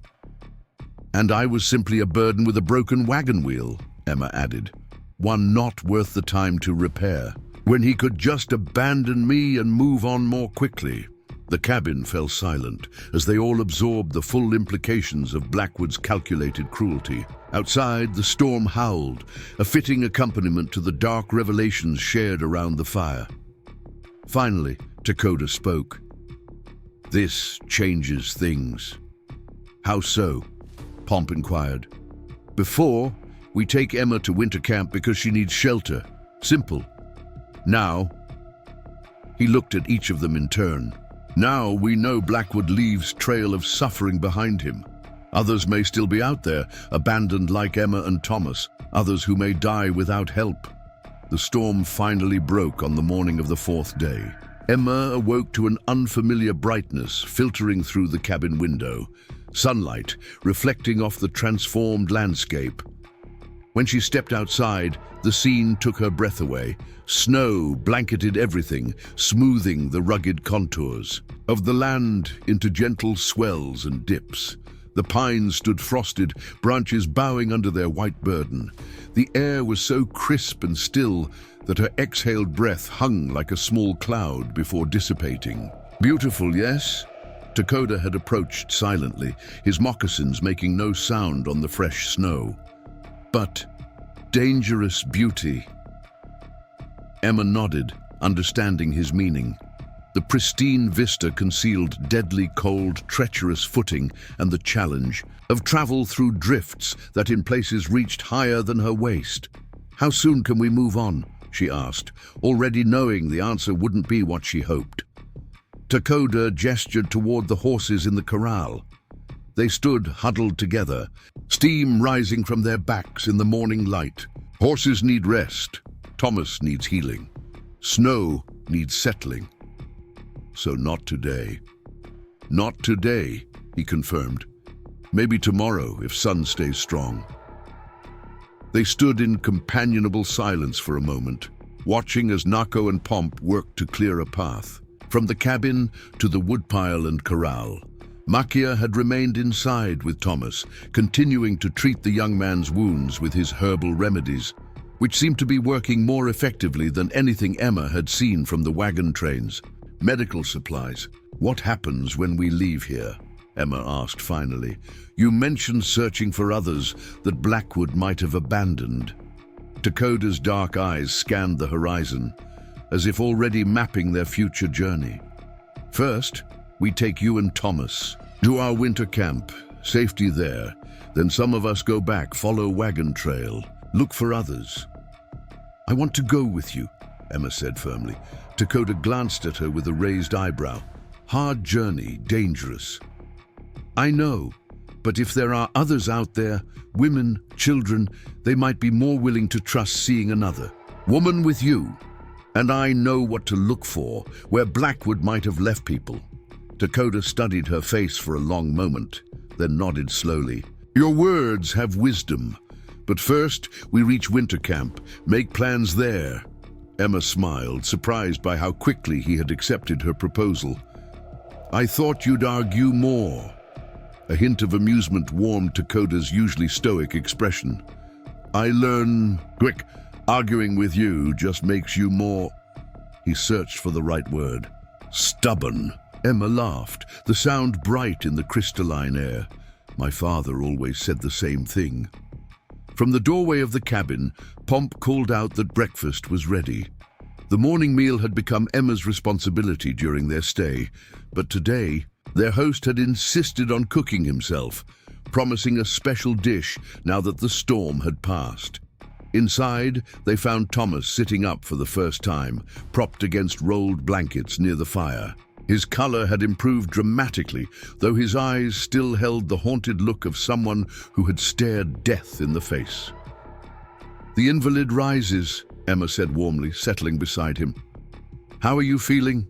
And I was simply a burden with a broken wagon wheel, Emma added. One not worth the time to repair, when he could just abandon me and move on more quickly. The cabin fell silent as they all absorbed the full implications of Blackwood's calculated cruelty. Outside, the storm howled, a fitting accompaniment to the dark revelations shared around the fire. Finally, Dakota spoke. This changes things. How so? Pomp inquired. Before, we take Emma to winter camp because she needs shelter. Simple. Now, he looked at each of them in turn. Now we know Blackwood leaves trail of suffering behind him. Others may still be out there, abandoned like Emma and Thomas, others who may die without help. The storm finally broke on the morning of the fourth day. Emma awoke to an unfamiliar brightness filtering through the cabin window, sunlight reflecting off the transformed landscape. When she stepped outside, the scene took her breath away. Snow blanketed everything, smoothing the rugged contours of the land into gentle swells and dips. The pines stood frosted, branches bowing under their white burden. The air was so crisp and still that her exhaled breath hung like a small cloud before dissipating. Beautiful, yes? Dakota had approached silently, his moccasins making no sound on the fresh snow. But dangerous beauty. Emma nodded, understanding his meaning. The pristine vista concealed deadly cold, treacherous footing and the challenge of travel through drifts that in places reached higher than her waist. How soon can we move on? She asked, already knowing the answer wouldn't be what she hoped. Dakota gestured toward the horses in the corral. They stood huddled together, steam rising from their backs in the morning light. Horses need rest. Thomas needs healing. Snow needs settling. So not today. Not today, he confirmed. Maybe tomorrow, if sun stays strong. They stood in companionable silence for a moment, watching as Nako and Pomp worked to clear a path. From the cabin to the woodpile and corral, Makia had remained inside with Thomas, continuing to treat the young man's wounds with his herbal remedies, which seemed to be working more effectively than anything Emma had seen from the wagon trains. Medical supplies. What happens when we leave here? Emma asked finally. You mentioned searching for others that Blackwood might have abandoned. Dakota's dark eyes scanned the horizon, as if already mapping their future journey. First, we take you and Thomas to our winter camp, safety there. Then some of us go back, follow wagon trail, look for others. I want to go with you, Emma said firmly. Dakota glanced at her with a raised eyebrow. Hard journey, dangerous. I know, but if there are others out there, women, children, they might be more willing to trust seeing another woman with you. And I know what to look for, where Blackwood might have left people. Dakota studied her face for a long moment, then nodded slowly. Your words have wisdom, but first we reach winter camp, make plans there. Emma smiled, surprised by how quickly he had accepted her proposal. I thought you'd argue more. A hint of amusement warmed Dakota's usually stoic expression. I learn, quick, arguing with you just makes you more... He searched for the right word. Stubborn. Emma laughed, the sound bright in the crystalline air. My father always said the same thing. From the doorway of the cabin, Pomp called out that breakfast was ready. The morning meal had become Emma's responsibility during their stay, but today, their host had insisted on cooking himself, promising a special dish now that the storm had passed. Inside, they found Thomas sitting up for the first time, propped against rolled blankets near the fire. His color had improved dramatically, though his eyes still held the haunted look of someone who had stared death in the face. The invalid rises, Emma said warmly, settling beside him. How are you feeling?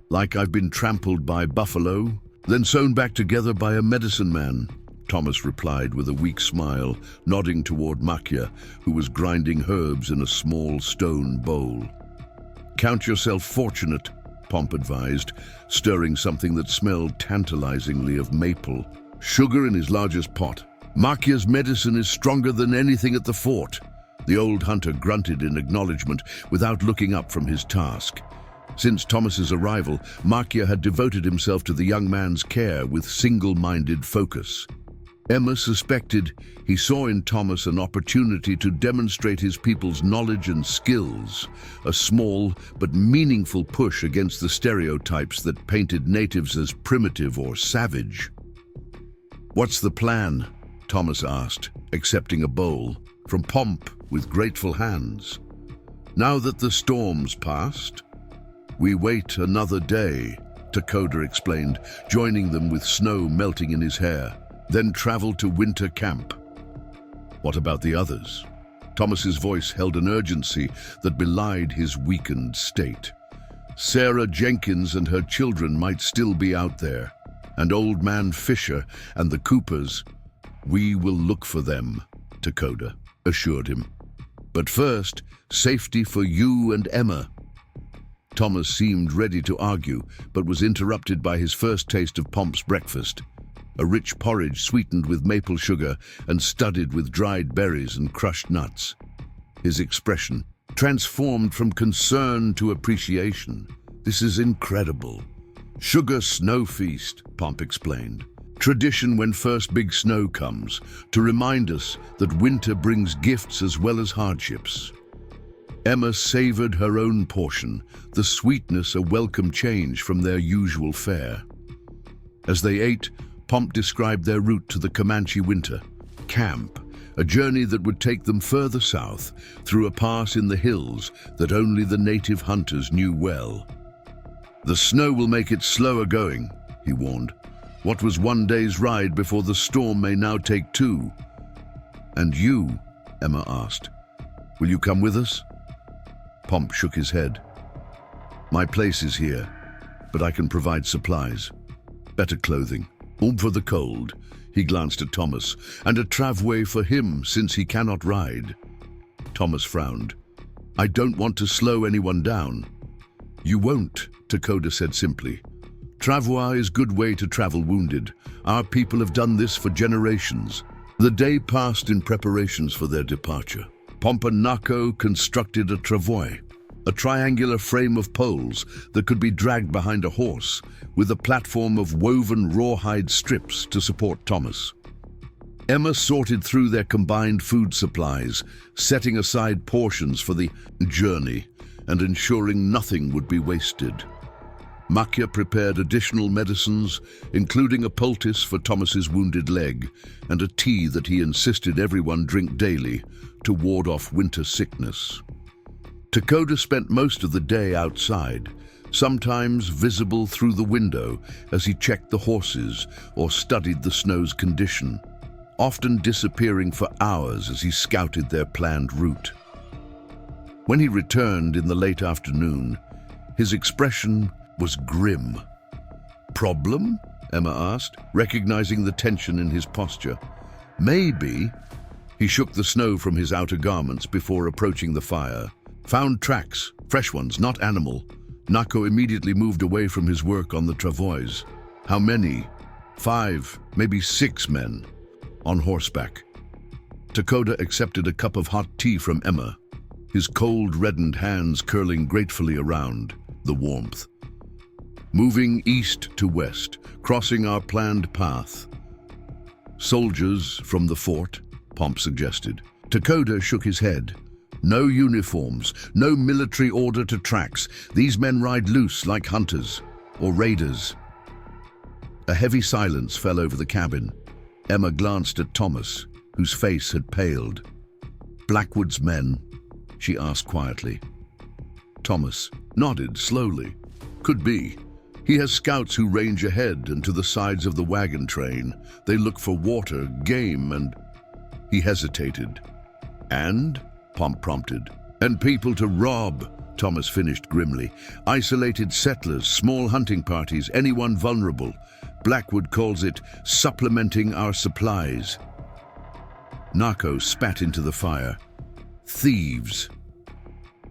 Like I've been trampled by buffalo, then sewn back together by a medicine man, Thomas replied with a weak smile, nodding toward Makia, who was grinding herbs in a small stone bowl. Count yourself fortunate, Pomp advised, stirring something that smelled tantalizingly of maple. Sugar in his largest pot. Makia's medicine is stronger than anything at the fort. The old hunter grunted in acknowledgement without looking up from his task. Since Thomas's arrival, Makia had devoted himself to the young man's care with single-minded focus. Emma suspected he saw in Thomas an opportunity to demonstrate his people's knowledge and skills, a small but meaningful push against the stereotypes that painted natives as primitive or savage. "What's the plan?" Thomas asked, accepting a bowl from Pomp with grateful hands. "Now that the storm's passed, we wait another day," Dakota explained, joining them with snow melting in his hair, "then travel to winter camp." "What about the others?" Thomas's voice held an urgency that belied his weakened state. "Sarah Jenkins and her children might still be out there, and Old Man Fisher and the Coopers. We will look for them," Dakota assured him. "But first, safety for you and Emma." Thomas seemed ready to argue, but was interrupted by his first taste of Pomp's breakfast, a rich porridge sweetened with maple sugar and studded with dried berries and crushed nuts. His expression transformed from concern to appreciation. "This is incredible." "Sugar snow feast," Pomp explained. "Tradition when first big snow comes, to remind us that winter brings gifts as well as hardships." Emma savored her own portion, the sweetness a welcome change from their usual fare. As they ate, Pomp described their route to the Comanche winter camp, a journey that would take them further south, through a pass in the hills that only the native hunters knew well. "The snow will make it slower going," he warned. "What was one day's ride before the storm may now take two." "And you?" Emma asked. "Will you come with us?" Pomp shook his head. "My place is here, but I can provide supplies. Better clothing, all for the cold." He glanced at Thomas. "And a travway for him, since he cannot ride." Thomas frowned. "I don't want to slow anyone down." "You won't," Dakota said simply. "Travois is a good way to travel wounded. Our people have done this for generations." The day passed in preparations for their departure. Pomp and Nako constructed a travois, a triangular frame of poles that could be dragged behind a horse, with a platform of woven rawhide strips to support Thomas. Emma sorted through their combined food supplies, setting aside portions for the journey and ensuring nothing would be wasted. Makia prepared additional medicines, including a poultice for Thomas's wounded leg and a tea that he insisted everyone drink daily to ward off winter sickness. Dakota spent most of the day outside, sometimes visible through the window as he checked the horses or studied the snow's condition, often disappearing for hours as he scouted their planned route. When he returned in the late afternoon, his expression was grim. "Problem?" Emma asked, recognizing the tension in his posture. "Maybe." He shook the snow from his outer garments before approaching the fire. "Found tracks, fresh ones, not animal." Nako immediately moved away from his work on the travois. "How many?" 5, maybe 6 men, on horseback." Dakota accepted a cup of hot tea from Emma, his cold, reddened hands curling gratefully around the warmth. "Moving east to west, crossing our planned path." "Soldiers from the fort," Pomp suggested. Dakota shook his head. "No uniforms, no military order to tracks. These men ride loose like hunters or raiders." A heavy silence fell over the cabin. Emma glanced at Thomas, whose face had paled. "Blackwood's men?" she asked quietly. Thomas nodded slowly. "Could be. He has scouts who range ahead and to the sides of the wagon train. They look for water, game, and—" He hesitated. "And?" Pomp prompted. "And people to rob," Thomas finished grimly. "Isolated settlers, small hunting parties, anyone vulnerable. Blackwood calls it supplementing our supplies." Nako spat into the fire. "Thieves."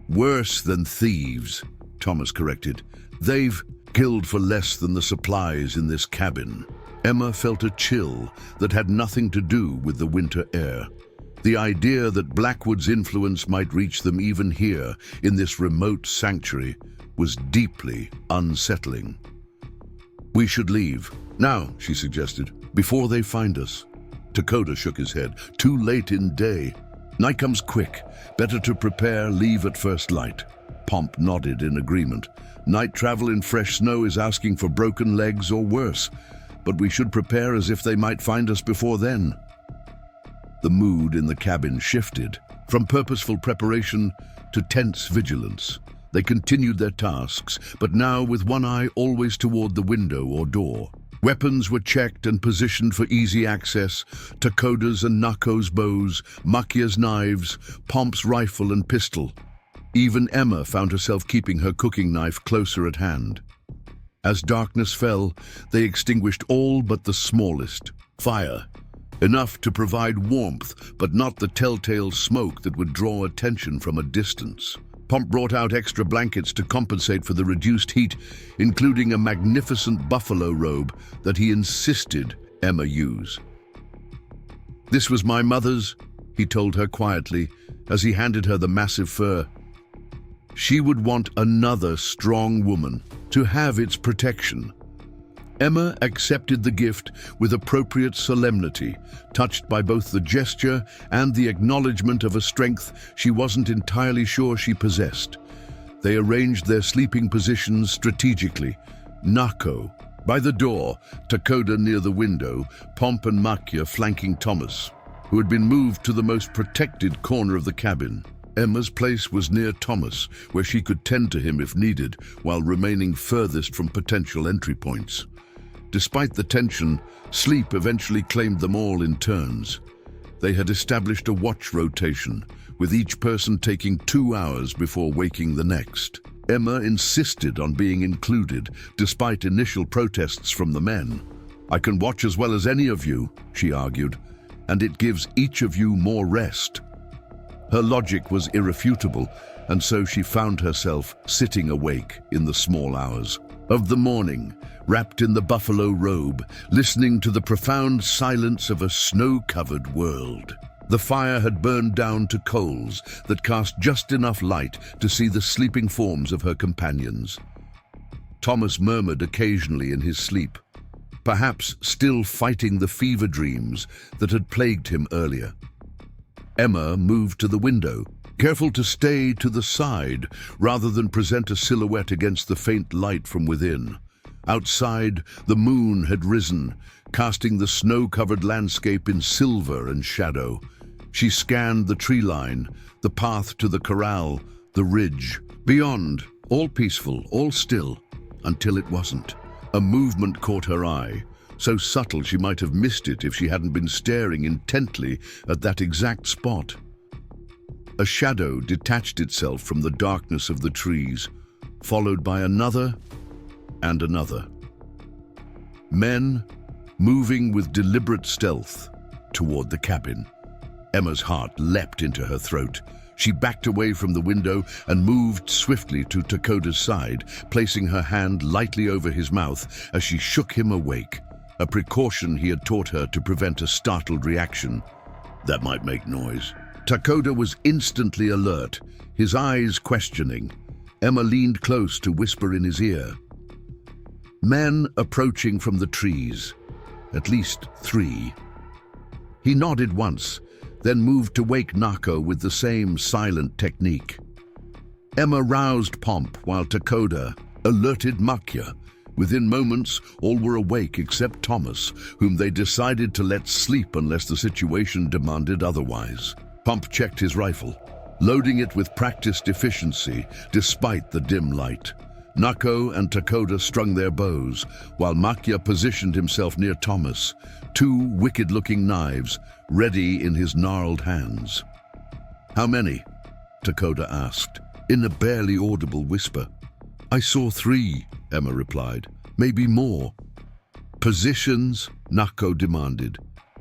"Worse than thieves," Thomas corrected. "They've killed for less than the supplies in this cabin." Emma felt a chill that had nothing to do with the winter air. The idea that Blackwood's influence might reach them even here, in this remote sanctuary, was deeply unsettling. "We should leave. Now," she suggested, "before they find us." Dakota shook his head. "Too late in day. Night comes quick. Better to prepare, leave at first light." Pomp nodded in agreement. "Night travel in fresh snow is asking for broken legs or worse. but we should prepare as if they might find us before then." The mood in the cabin shifted, from purposeful preparation to tense vigilance. They continued their tasks, but now with one eye always toward the window or door. Weapons were checked and positioned for easy access: Takoda's and Nako's bows, Makia's knives, Pomp's rifle and pistol. Even Emma found herself keeping her cooking knife closer at hand. As darkness fell, they extinguished all but the smallest, fire, enough to provide warmth, but not the telltale smoke that would draw attention from a distance. Pomp brought out extra blankets to compensate for the reduced heat, including a magnificent buffalo robe that he insisted Emma use. "This was my mother's," he told her quietly as he handed her the massive fur. She would want another strong woman to have its protection. Emma accepted the gift with appropriate solemnity, touched by both the gesture and the acknowledgement of a strength she wasn't entirely sure she possessed. They arranged their sleeping positions strategically. Nako by the door, Takoda near the window, Pomp and Makia flanking Thomas, who had been moved to the most protected corner of the cabin. Emma's place was near Thomas, where she could tend to him if needed, while remaining furthest from potential entry points. Despite the tension, sleep eventually claimed them all in turns. They had established a watch rotation, with each person taking 2 hours before waking the next. Emma insisted on being included, despite initial protests from the men. "I can watch as well as any of you," she argued, "and it gives each of you more rest." Her logic was irrefutable, and so she found herself sitting awake in the small hours of the morning, wrapped in the buffalo robe, listening to the profound silence of a snow-covered world. The fire had burned down to coals that cast just enough light to see the sleeping forms of her companions. Thomas murmured occasionally in his sleep, perhaps still fighting the fever dreams that had plagued him earlier. Emma moved to the window, careful to stay to the side rather than present a silhouette against the faint light from within. Outside, the moon had risen, casting the snow-covered landscape in silver and shadow. She scanned the tree line, the path to the corral, the ridge. Beyond, all peaceful, all still, until it wasn't. A movement caught her eye, so subtle she might have missed it if she hadn't been staring intently at that exact spot. A shadow detached itself from the darkness of the trees, followed by another and another. Men moving with deliberate stealth toward the cabin. Emma's heart leapt into her throat. She backed away from the window and moved swiftly to Takoda's side, placing her hand lightly over his mouth as she shook him awake, a precaution he had taught her to prevent a startled reaction. "That might make noise." Takoda was instantly alert, his eyes questioning. Emma leaned close to whisper in his ear. Men approaching from the trees, at least 3. He nodded once, then moved to wake Nako with the same silent technique. Emma roused Pomp while Takoda alerted Makia. Within moments, all were awake except Thomas, whom they decided to let sleep unless the situation demanded otherwise. Pomp checked his rifle, loading it with practiced efficiency despite the dim light. Nako and Takoda strung their bows, while Makia positioned himself near Thomas, 2 wicked-looking knives ready in his gnarled hands. "How many?" Takoda asked, in a barely audible whisper. "I saw 3, Emma replied. "Maybe more." "Positions?" Nako demanded.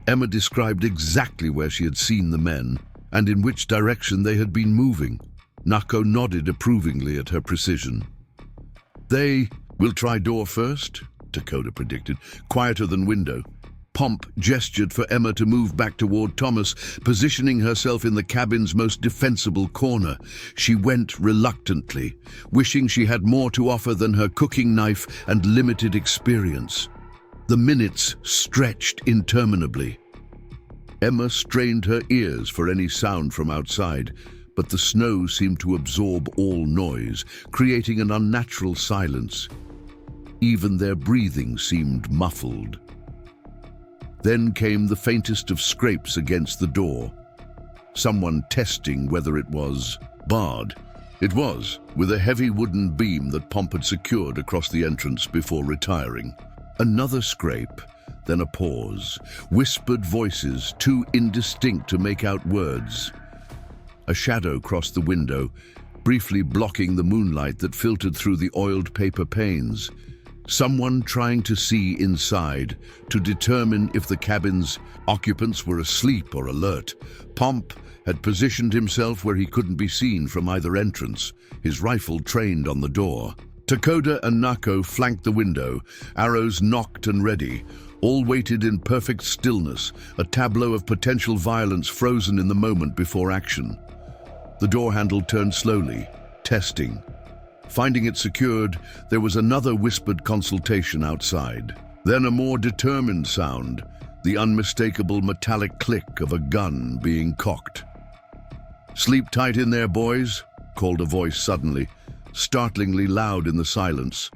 Emma described exactly where she had seen the men and in which direction they had been moving. Nako nodded approvingly at her precision. "We'll try door first," Takoda predicted, quieter than window. Pomp gestured for Emma to move back toward Thomas, positioning herself in the cabin's most defensible corner. She went reluctantly, wishing she had more to offer than her cooking knife and limited experience. The minutes stretched interminably. Emma strained her ears for any sound from outside, but the snow seemed to absorb all noise, creating an unnatural silence. Even their breathing seemed muffled. Then came the faintest of scrapes against the door. Someone testing whether it was barred. It was, with a heavy wooden beam that Pomp had secured across the entrance before retiring. Another scrape, then a pause. Whispered voices, too indistinct to make out words. A shadow crossed the window, briefly blocking the moonlight that filtered through the oiled paper panes. Someone trying to see inside, to determine if the cabin's occupants were asleep or alert. Pomp had positioned himself where he couldn't be seen from either entrance, his rifle trained on the door. Takoda and Nako flanked the window, arrows nocked and ready. All waited in perfect stillness, a tableau of potential violence frozen in the moment before action. The door handle turned slowly, testing. Finding it secured, there was another whispered consultation outside. Then a more determined sound, the unmistakable metallic click of a gun being cocked. "Sleep tight in there, boys," called a voice suddenly, startlingly loud in the silence.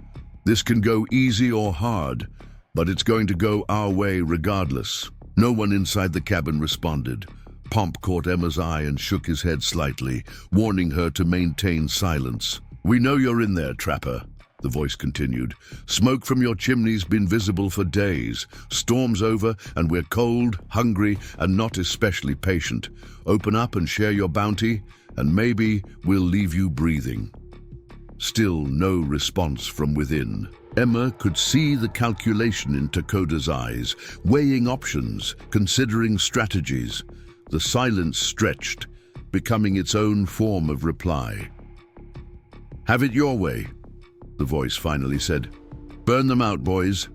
"This can go easy or hard, but it's going to go our way regardless." No one inside the cabin responded. Pomp caught Emma's eye and shook his head slightly, warning her to maintain silence. "We know you're in there, Trapper," the voice continued. "Smoke from your chimney's been visible for days. Storm's over, and we're cold, hungry, and not especially patient. Open up and share your bounty, and maybe we'll leave you breathing." Still no response from within. Emma could see the calculation in Takoda's eyes, weighing options, considering strategies. The silence stretched, becoming its own form of reply. "Have it your way," the voice finally said. "Burn them out, boys."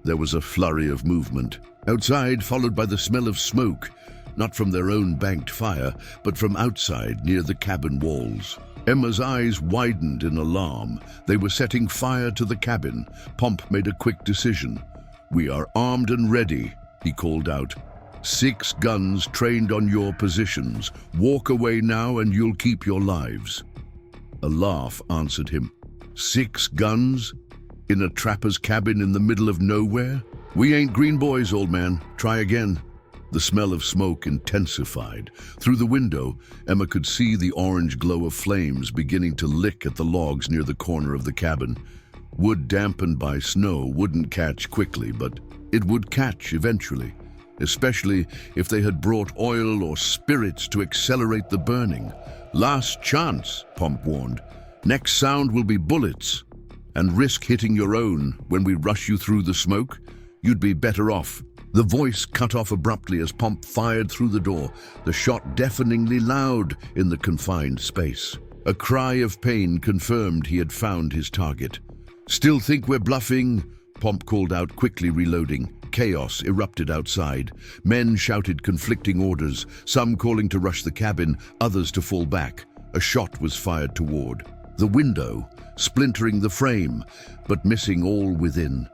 There was a flurry of movement. Outside, followed by the smell of smoke, not from their own banked fire, but from outside near the cabin walls. Emma's eyes widened in alarm. They were setting fire to the cabin. Pomp made a quick decision. "We are armed and ready," he called out. "6 guns trained on your positions. Walk away now and you'll keep your lives." A laugh answered him. 6 guns? In a trapper's cabin in the middle of nowhere? "We ain't green boys, old man. Try again." The smell of smoke intensified. Through the window, Emma could see the orange glow of flames beginning to lick at the logs near the corner of the cabin. Wood dampened by snow wouldn't catch quickly, but it would catch eventually, especially if they had brought oil or spirits to accelerate the burning. "Last chance," Pomp warned. "Next sound will be bullets, and risk hitting your own when we rush you through the smoke. You'd be better off." The voice cut off abruptly as Pomp fired through the door, the shot deafeningly loud in the confined space. A cry of pain confirmed he had found his target. "Still think we're bluffing?" Pomp called out, quickly reloading. Chaos erupted outside. Men shouted conflicting orders, some calling to rush the cabin, others to fall back. A shot was fired toward the window, splintering the frame, but missing all within.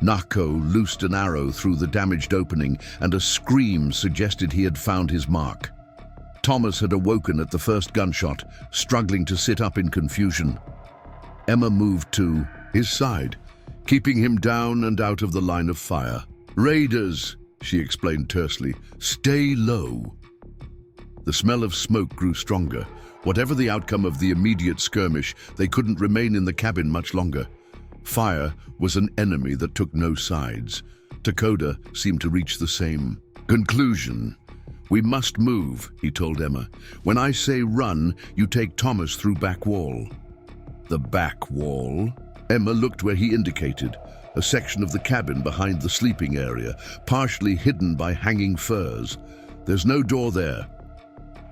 Nako loosed an arrow through the damaged opening, and a scream suggested he had found his mark. Thomas had awoken at the first gunshot, struggling to sit up in confusion. Emma moved to his side, keeping him down and out of the line of fire. "Raiders," she explained tersely. "Stay low." The smell of smoke grew stronger. Whatever the outcome of the immediate skirmish, they couldn't remain in the cabin much longer. Fire was an enemy that took no sides. Takoda seemed to reach the same conclusion. "We must move," he told Emma. "When I say run, you take Thomas through back wall." The back wall? Emma looked where he indicated, a section of the cabin behind the sleeping area, partially hidden by hanging furs. "There's no door there."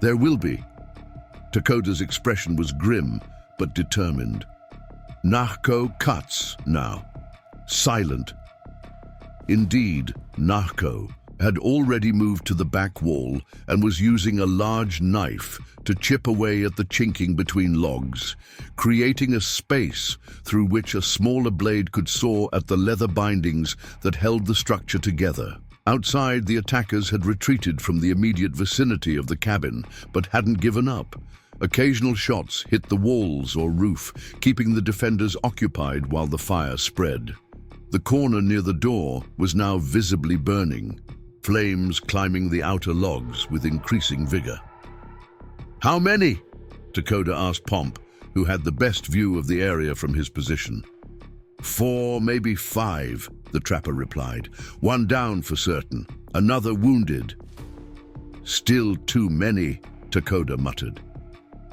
"There will be." Takoda's expression was grim, but determined. Nahko cuts now, silent. Indeed, Nahko had already moved to the back wall and was using a large knife to chip away at the chinking between logs, creating a space through which a smaller blade could saw at the leather bindings that held the structure together. Outside, the attackers had retreated from the immediate vicinity of the cabin, but hadn't given up. Occasional shots hit the walls or roof, keeping the defenders occupied while the fire spread. The corner near the door was now visibly burning, flames climbing the outer logs with increasing vigor. "How many?" Dakota asked Pomp, who had the best view of the area from his position. "4, maybe 5, the trapper replied. "One down for certain, another wounded." "Still too many," Dakota muttered.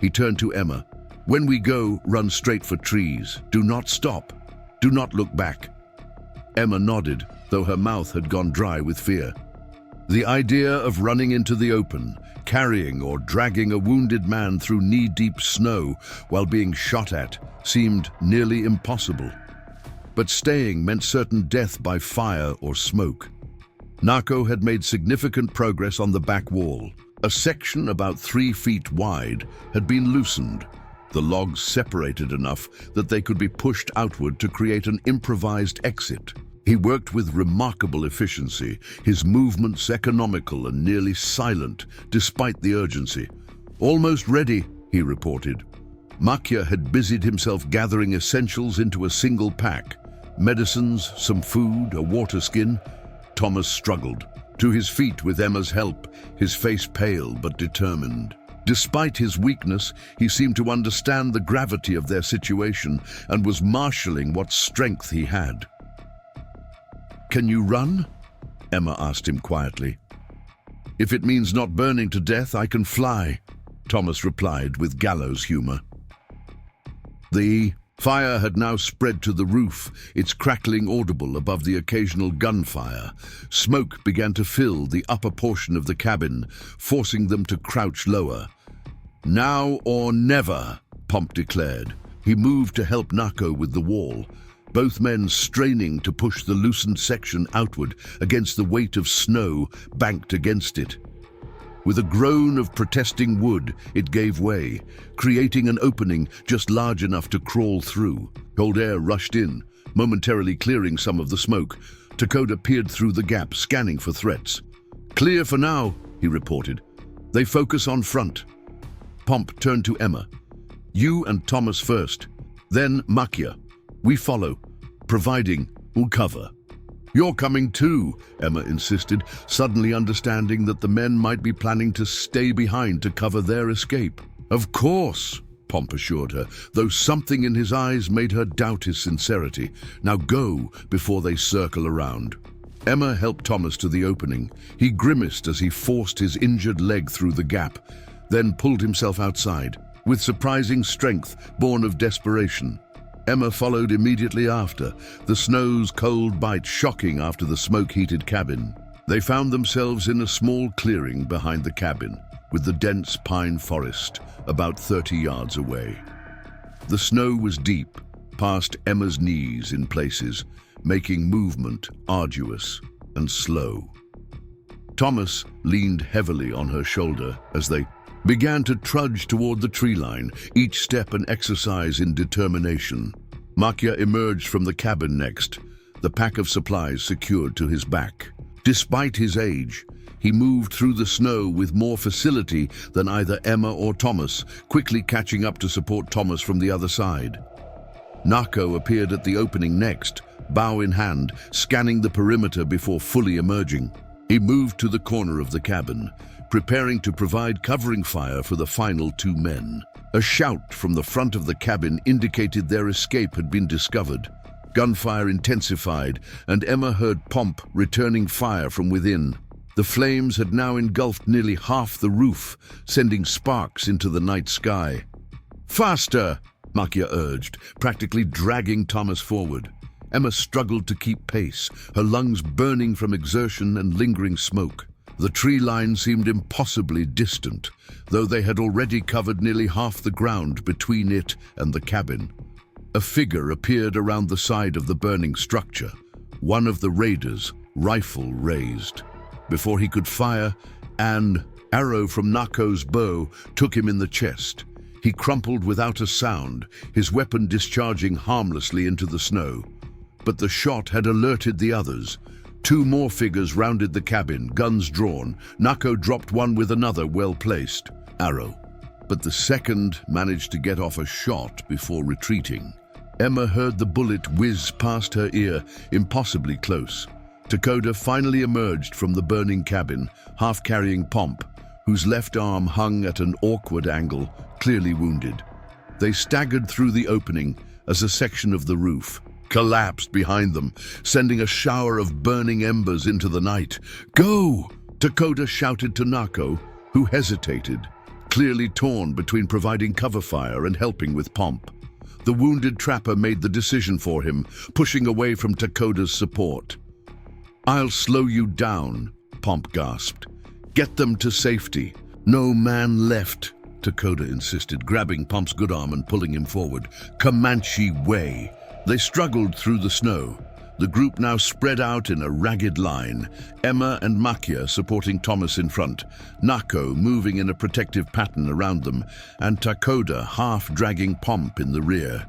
He turned to Emma. "When we go, run straight for trees. Do not stop. Do not look back." Emma nodded, though her mouth had gone dry with fear. The idea of running into the open, carrying or dragging a wounded man through knee-deep snow while being shot at seemed nearly impossible. But staying meant certain death by fire or smoke. Nako had made significant progress on the back wall. A section about 3 feet wide had been loosened, the logs separated enough that they could be pushed outward to create an improvised exit. He worked with remarkable efficiency, his movements economical and nearly silent, despite the urgency. "Almost ready," he reported. Makia had busied himself gathering essentials into a single pack. Medicines, some food, a water skin. Thomas struggled. To his feet with Emma's help, his face pale but determined. Despite his weakness, he seemed to understand the gravity of their situation and was marshalling what strength he had. "Can you run?" Emma asked him quietly. "If it means not burning to death, I can fly," Thomas replied with gallows humor. The fire had now spread to the roof, its crackling audible above the occasional gunfire. Smoke began to fill the upper portion of the cabin, forcing them to crouch lower. "Now or never," Pomp declared. He moved to help Nako with the wall, both men straining to push the loosened section outward against the weight of snow banked against it. With a groan of protesting wood, it gave way, creating an opening just large enough to crawl through. Cold air rushed in, momentarily clearing some of the smoke. Dakota peered through the gap, scanning for threats. "Clear for now," he reported. "They focus on front." Pomp turned to Emma. "You and Thomas first, then Makia. We follow, providing we'll cover." "You're coming too," Emma insisted, suddenly understanding that the men might be planning to stay behind to cover their escape. "Of course," Pomp assured her, though something in his eyes made her doubt his sincerity. "Now go before they circle around." Emma helped Thomas to the opening. He grimaced as he forced his injured leg through the gap, then pulled himself outside, with surprising strength born of desperation. Emma followed immediately after, the snow's cold bite shocking after the smoke-heated cabin. They found themselves in a small clearing behind the cabin, with the dense pine forest about 30 yards away. The snow was deep, past Emma's knees in places, making movement arduous and slow. Thomas leaned heavily on her shoulder as they began to trudge toward the tree line, each step an exercise in determination. Makia emerged from the cabin next, the pack of supplies secured to his back. Despite his age, he moved through the snow with more facility than either Emma or Thomas, quickly catching up to support Thomas from the other side. Nako appeared at the opening next, bow in hand, scanning the perimeter before fully emerging. He moved to the corner of the cabin, preparing to provide covering fire for the final 2 men. A shout from the front of the cabin indicated their escape had been discovered. Gunfire intensified, and Emma heard Pomp returning fire from within. The flames had now engulfed nearly half the roof, sending sparks into the night sky. "Faster!" Makia urged, practically dragging Thomas forward. Emma struggled to keep pace, her lungs burning from exertion and lingering smoke. The tree line seemed impossibly distant, though they had already covered nearly half the ground between it and the cabin. A figure appeared around the side of the burning structure, one of the raiders, rifle raised. Before he could fire, an arrow from Nako's bow took him in the chest. He crumpled without a sound, his weapon discharging harmlessly into the snow. But the shot had alerted the others. 2 more figures rounded the cabin, guns drawn. Nako dropped one with another well-placed arrow, but the second managed to get off a shot before retreating. Emma heard the bullet whiz past her ear, impossibly close. Dakota finally emerged from the burning cabin, half carrying Pomp, whose left arm hung at an awkward angle, clearly wounded. They staggered through the opening as a section of the roof collapsed behind them, sending a shower of burning embers into the night. "Go!" Dakota shouted to Nako, who hesitated, clearly torn between providing cover fire and helping with Pomp. The wounded trapper made the decision for him, pushing away from Dakota's support. "I'll slow you down," Pomp gasped. "Get them to safety." "No man left," Dakota insisted, grabbing Pomp's good arm and pulling him forward. "Comanche way." They struggled through the snow, the group now spread out in a ragged line, Emma and Makia supporting Thomas in front, Nako moving in a protective pattern around them, and Dakota half dragging Pomp in the rear.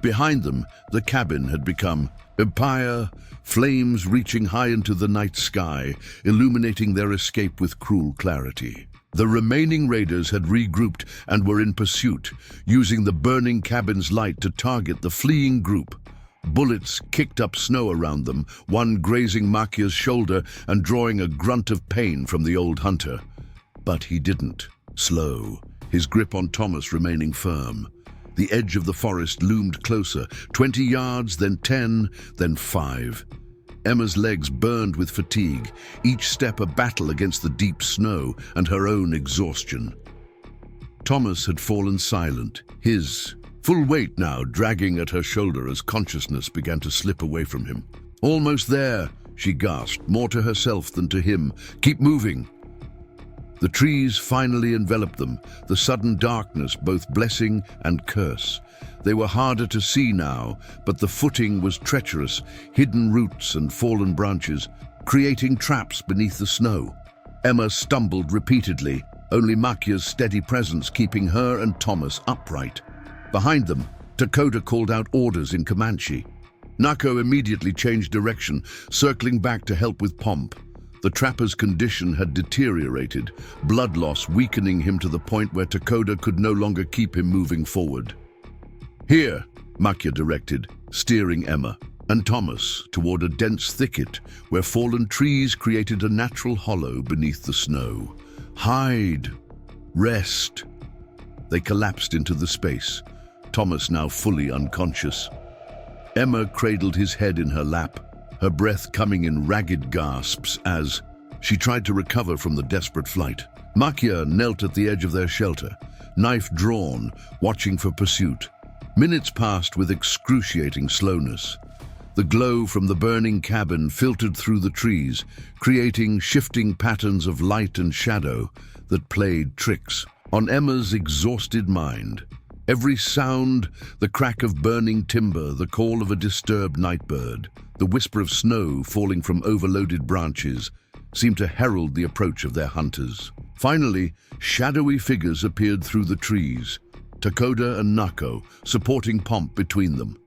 Behind them, the cabin had become empire, flames reaching high into the night sky, illuminating their escape with cruel clarity. The remaining raiders had regrouped and were in pursuit, using the burning cabin's light to target the fleeing group. Bullets kicked up snow around them, one grazing Makia's shoulder and drawing a grunt of pain from the old hunter. But he didn't. Slow, his grip on Thomas remaining firm. The edge of the forest loomed closer, 20 yards, then 10, then 5. Emma's legs burned with fatigue, each step a battle against the deep snow and her own exhaustion. Thomas had fallen silent, his full weight now dragging at her shoulder as consciousness began to slip away from him. "Almost there," she gasped, more to herself than to him. "Keep moving." The trees finally enveloped them, the sudden darkness both blessing and curse. They were harder to see now, but the footing was treacherous, hidden roots and fallen branches, creating traps beneath the snow. Emma stumbled repeatedly, only Makia's steady presence keeping her and Thomas upright. Behind them, Dakota called out orders in Comanche. Nako immediately changed direction, circling back to help with Pomp. The trapper's condition had deteriorated, blood loss weakening him to the point where Dakota could no longer keep him moving forward. "Here," Makia directed, steering Emma and Thomas toward a dense thicket where fallen trees created a natural hollow beneath the snow. "Hide. Rest." They collapsed into the space, Thomas now fully unconscious. Emma cradled his head in her lap, her breath coming in ragged gasps as she tried to recover from the desperate flight. Makia knelt at the edge of their shelter, knife drawn, watching for pursuit. Minutes passed with excruciating slowness. The glow from the burning cabin filtered through the trees, creating shifting patterns of light and shadow that played tricks on Emma's exhausted mind. Every sound, the crack of burning timber, the call of a disturbed nightbird, the whisper of snow falling from overloaded branches, seemed to herald the approach of their hunters. Finally, shadowy figures appeared through the trees, Dakota and Nako supporting Pomp between them.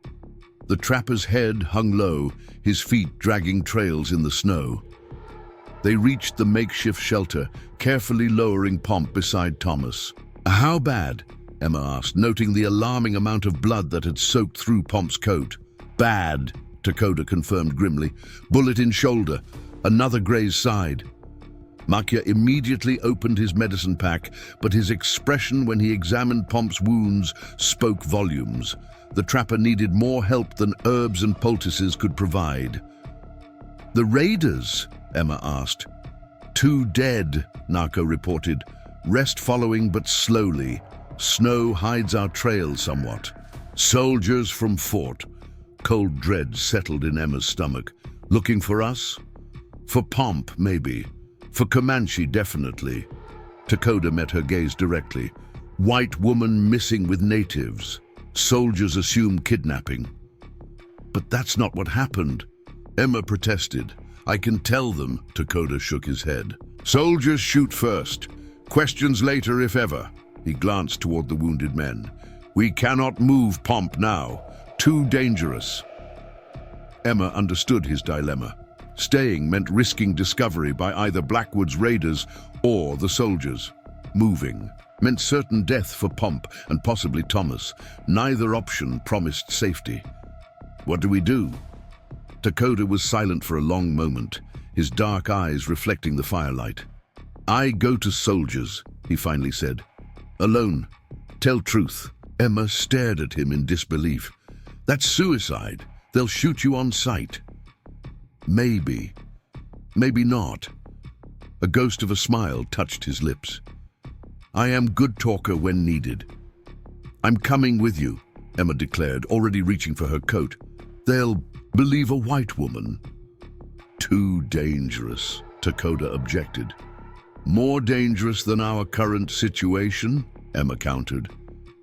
The trapper's head hung low, his feet dragging trails in the snow. They reached the makeshift shelter, carefully lowering Pomp beside Thomas. "How bad?" Emma asked, noting the alarming amount of blood that had soaked through Pomp's coat. "Bad," Dakota confirmed grimly. "Bullet in shoulder, another grazed side." Makia immediately opened his medicine pack, but his expression when he examined Pomp's wounds spoke volumes. The trapper needed more help than herbs and poultices could provide. "The raiders?" Emma asked. "Two dead," Nako reported. "Rest following, but slowly. Snow hides our trail somewhat." "Soldiers from fort." Cold dread settled in Emma's stomach. "Looking for us?" "For Pomp, maybe. For Comanche, definitely." Dakota met her gaze directly. "White woman missing with natives. Soldiers assume kidnapping." "But that's not what happened." Emma protested. "I can tell them," Dakota shook his head. "Soldiers shoot first. Questions later, if ever." He glanced toward the wounded men. "We cannot move Pomp now. Too dangerous." Emma understood his dilemma. Staying meant risking discovery by either Blackwood's raiders or the soldiers. Moving meant certain death for Pomp and possibly Thomas. Neither option promised safety. What do we do? Takoda was silent for a long moment, his dark eyes reflecting the firelight. I go to soldiers, he finally said. Alone. Tell truth. Emma stared at him in disbelief. That's suicide. They'll shoot you on sight. Maybe. Maybe not. A ghost of a smile touched his lips. I am good talker when needed. I'm coming with you, Emma declared, already reaching for her coat. They'll believe a white woman. Too dangerous, Takoda objected. More dangerous than our current situation, Emma countered.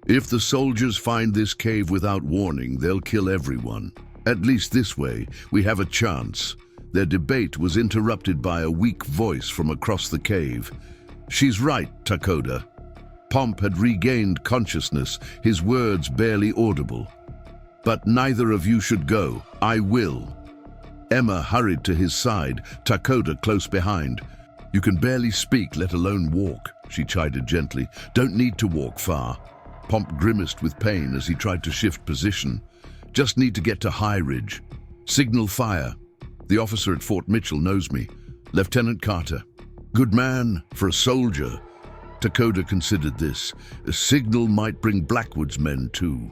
If the soldiers find this cave without warning, they'll kill everyone. At least this way, we have a chance. Their debate was interrupted by a weak voice from across the cave. She's right, Takoda. Pomp had regained consciousness, his words barely audible. But neither of you should go. I will. Emma hurried to his side, Takoda close behind. You can barely speak, let alone walk, she chided gently. Don't need to walk far. Pomp grimaced with pain as he tried to shift position. Just need to get to High Ridge. Signal fire. The officer at Fort Mitchell knows me. Lieutenant Carter. Good man for a soldier. Takoda considered this. A signal might bring Blackwood's men too.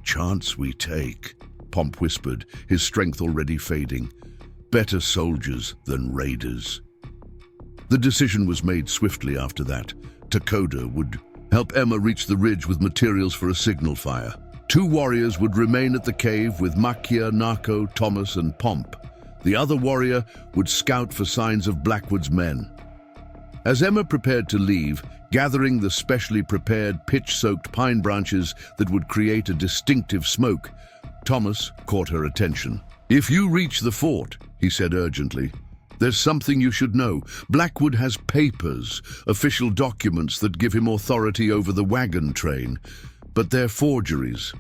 Chance we take, Pomp whispered, his strength already fading. Better soldiers than raiders. The decision was made swiftly after that. Takoda would help Emma reach the ridge with materials for a signal fire. 2 warriors would remain at the cave with Makia, Nako, Thomas, and Pomp. The other warrior would scout for signs of Blackwood's men. As Emma prepared to leave, gathering the specially prepared pitch-soaked pine branches that would create a distinctive smoke, Thomas caught her attention. If you reach the fort, he said urgently, there's something you should know. Blackwood has papers, official documents that give him authority over the wagon train, but they're forgeries.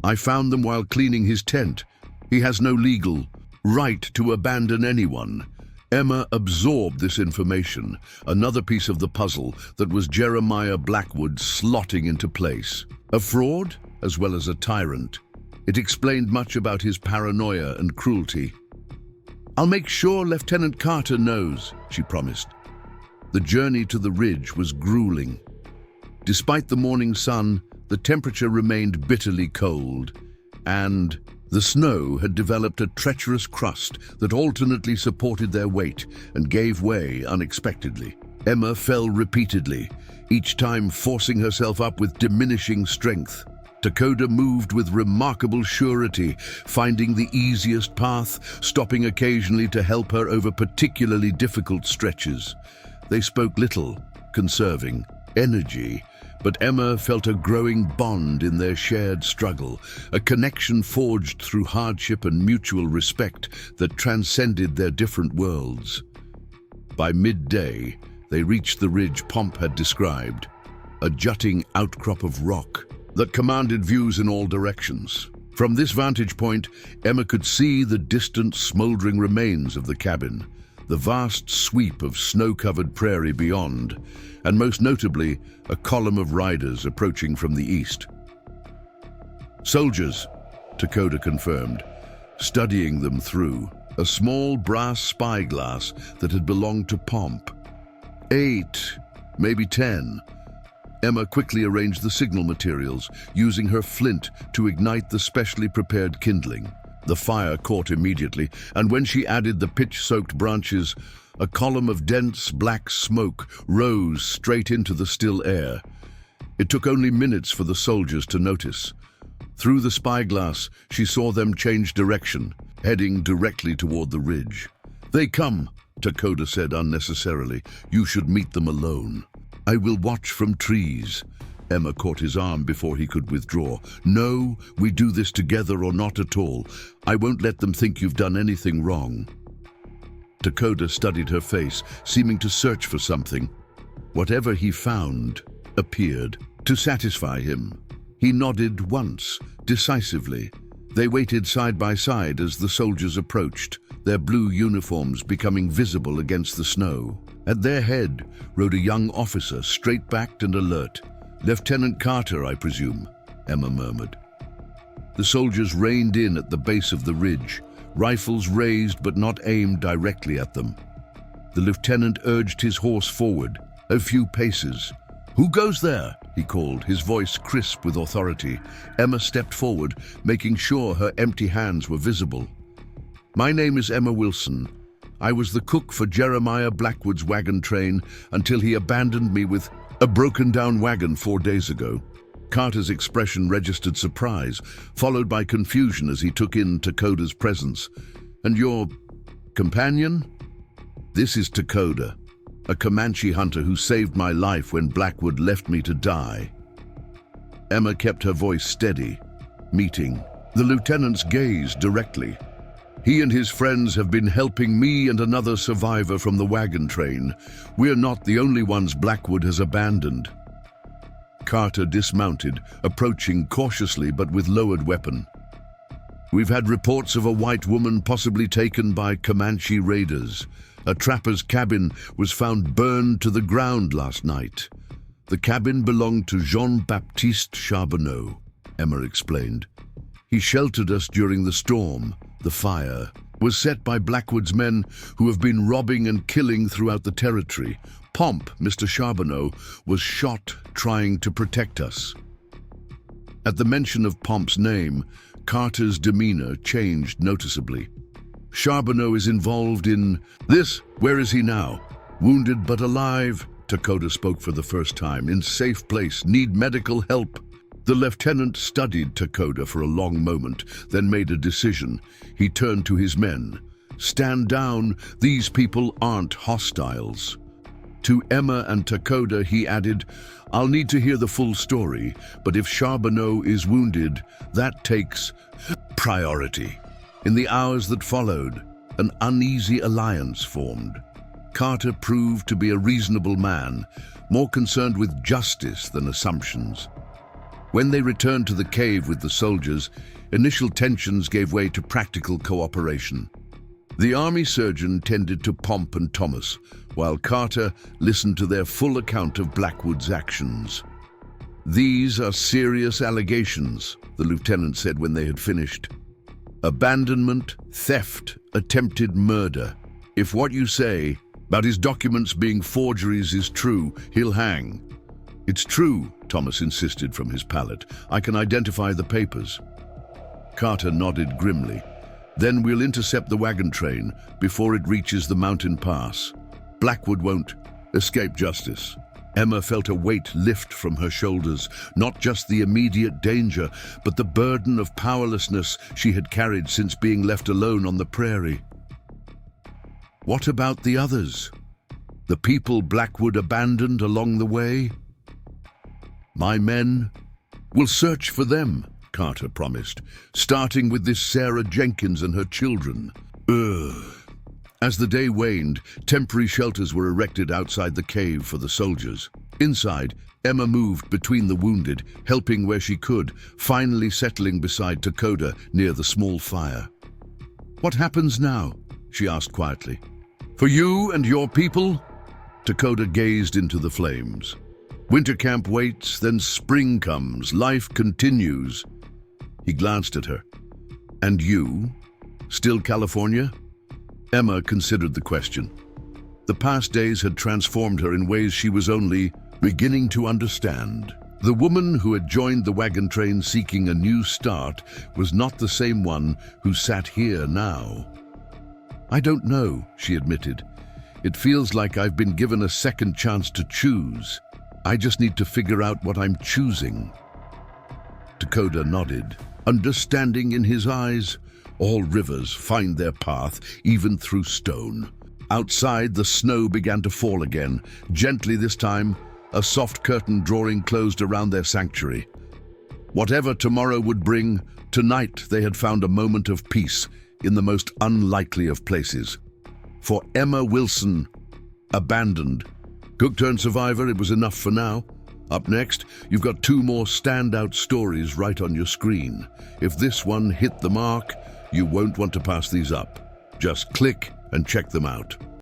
I found them while cleaning his tent. He has no legal right to abandon anyone. Emma absorbed this information, another piece of the puzzle that was Jeremiah Blackwood slotting into place. A fraud, as well as a tyrant. It explained much about his paranoia and cruelty. I'll make sure Lieutenant Carter knows, she promised. The journey to the ridge was grueling. Despite the morning sun, the temperature remained bitterly cold, and the snow had developed a treacherous crust that alternately supported their weight and gave way unexpectedly. Emma fell repeatedly, each time forcing herself up with diminishing strength. Takoda moved with remarkable surety, finding the easiest path, stopping occasionally to help her over particularly difficult stretches. They spoke little, conserving energy, but Emma felt a growing bond in their shared struggle, a connection forged through hardship and mutual respect that transcended their different worlds. By midday, they reached the ridge Pomp had described, a jutting outcrop of rock that commanded views in all directions. From this vantage point, Emma could see the distant, smoldering remains of the cabin, the vast sweep of snow-covered prairie beyond, and most notably, a column of riders approaching from the east. Soldiers, Takoda confirmed, studying them through a small brass spyglass that had belonged to Pomp. 8, maybe 10. Emma quickly arranged the signal materials, using her flint to ignite the specially prepared kindling. The fire caught immediately, and when she added the pitch-soaked branches, a column of dense black smoke rose straight into the still air. It took only minutes for the soldiers to notice. Through the spyglass, she saw them change direction, heading directly toward the ridge. They come, Takoda said unnecessarily. You should meet them alone. I will watch from trees. Emma caught his arm before he could withdraw. No, we do this together or not at all. I won't let them think you've done anything wrong. Takoda studied her face, seeming to search for something. Whatever he found appeared to satisfy him. He nodded once, decisively. They waited side by side as the soldiers approached, their blue uniforms becoming visible against the snow. At their head rode a young officer, straight-backed and alert. "Lieutenant Carter, I presume," Emma murmured. The soldiers reined in at the base of the ridge, rifles raised but not aimed directly at them. The lieutenant urged his horse forward, a few paces. "Who goes there?" he called, his voice crisp with authority. Emma stepped forward, making sure her empty hands were visible. "My name is Emma Wilson. I was the cook for Jeremiah Blackwood's wagon train until he abandoned me with a broken-down wagon 4 days ago." Carter's expression registered surprise, followed by confusion as he took in Dakota's presence. "And your companion?" "This is Dakota, a Comanche hunter who saved my life when Blackwood left me to die." Emma kept her voice steady, meeting the lieutenant's gaze directly. "He and his friends have been helping me and another survivor from the wagon train. We're not the only ones Blackwood has abandoned." Carter dismounted, approaching cautiously but with lowered weapon. "We've had reports of a white woman possibly taken by Comanche raiders. A trapper's cabin was found burned to the ground last night. The cabin belonged to Jean-Baptiste Charbonneau," Emma explained. "He sheltered us during the storm. The fire was set by Blackwood's men who have been robbing and killing throughout the territory. Pomp, Mr. Charbonneau, was shot trying to protect us." At the mention of Pomp's name, Carter's demeanor changed noticeably. "Charbonneau is involved in this. Where is he now?" "Wounded but alive," Dakota spoke for the first time. "In safe place. Need medical help." The lieutenant studied Dakota for a long moment, then made a decision. He turned to his men. "Stand down. These people aren't hostiles." To Emma and Dakota, he added, "I'll need to hear the full story, but if Charbonneau is wounded, that takes priority." In the hours that followed, an uneasy alliance formed. Carter proved to be a reasonable man, more concerned with justice than assumptions. When they returned to the cave with the soldiers, initial tensions gave way to practical cooperation. The army surgeon tended to Pomp and Thomas, while Carter listened to their full account of Blackwood's actions. "These are serious allegations," the lieutenant said when they had finished. "Abandonment, theft, attempted murder. If what you say about his documents being forgeries is true, he'll hang." "It's true," Thomas insisted from his pallet. "I can identify the papers." Carter nodded grimly. "Then we'll intercept the wagon train before it reaches the mountain pass. Blackwood won't escape justice." Emma felt a weight lift from her shoulders, not just the immediate danger, but the burden of powerlessness she had carried since being left alone on the prairie. "What about the others? The people Blackwood abandoned along the way?" "My men will search for them," Carter promised, "starting with this Sarah Jenkins and her children." As the day waned, temporary shelters were erected outside the cave for the soldiers. Inside, Emma moved between the wounded, helping where she could, finally settling beside Dakota near the small fire. "What happens now?" she asked quietly. "For you and your people?" Dakota gazed into the flames. "Winter camp waits, then spring comes, life continues." He glanced at her. "And you? Still California?" Emma considered the question. The past days had transformed her in ways she was only beginning to understand. The woman who had joined the wagon train seeking a new start was not the same one who sat here now. "I don't know," she admitted. "It feels like I've been given a second chance to choose. I just need to figure out what I'm choosing." Dakota nodded, understanding in his eyes. All rivers find their path, even through stone. Outside, the snow began to fall again, gently this time, a soft curtain drawing closed around their sanctuary. Whatever tomorrow would bring, tonight they had found a moment of peace in the most unlikely of places. For Emma Wilson, abandoned, cook-turned survivor, it was enough for now. Up next, you've got 2 more standout stories right on your screen. If this one hit the mark, you won't want to pass these up. Just click and check them out.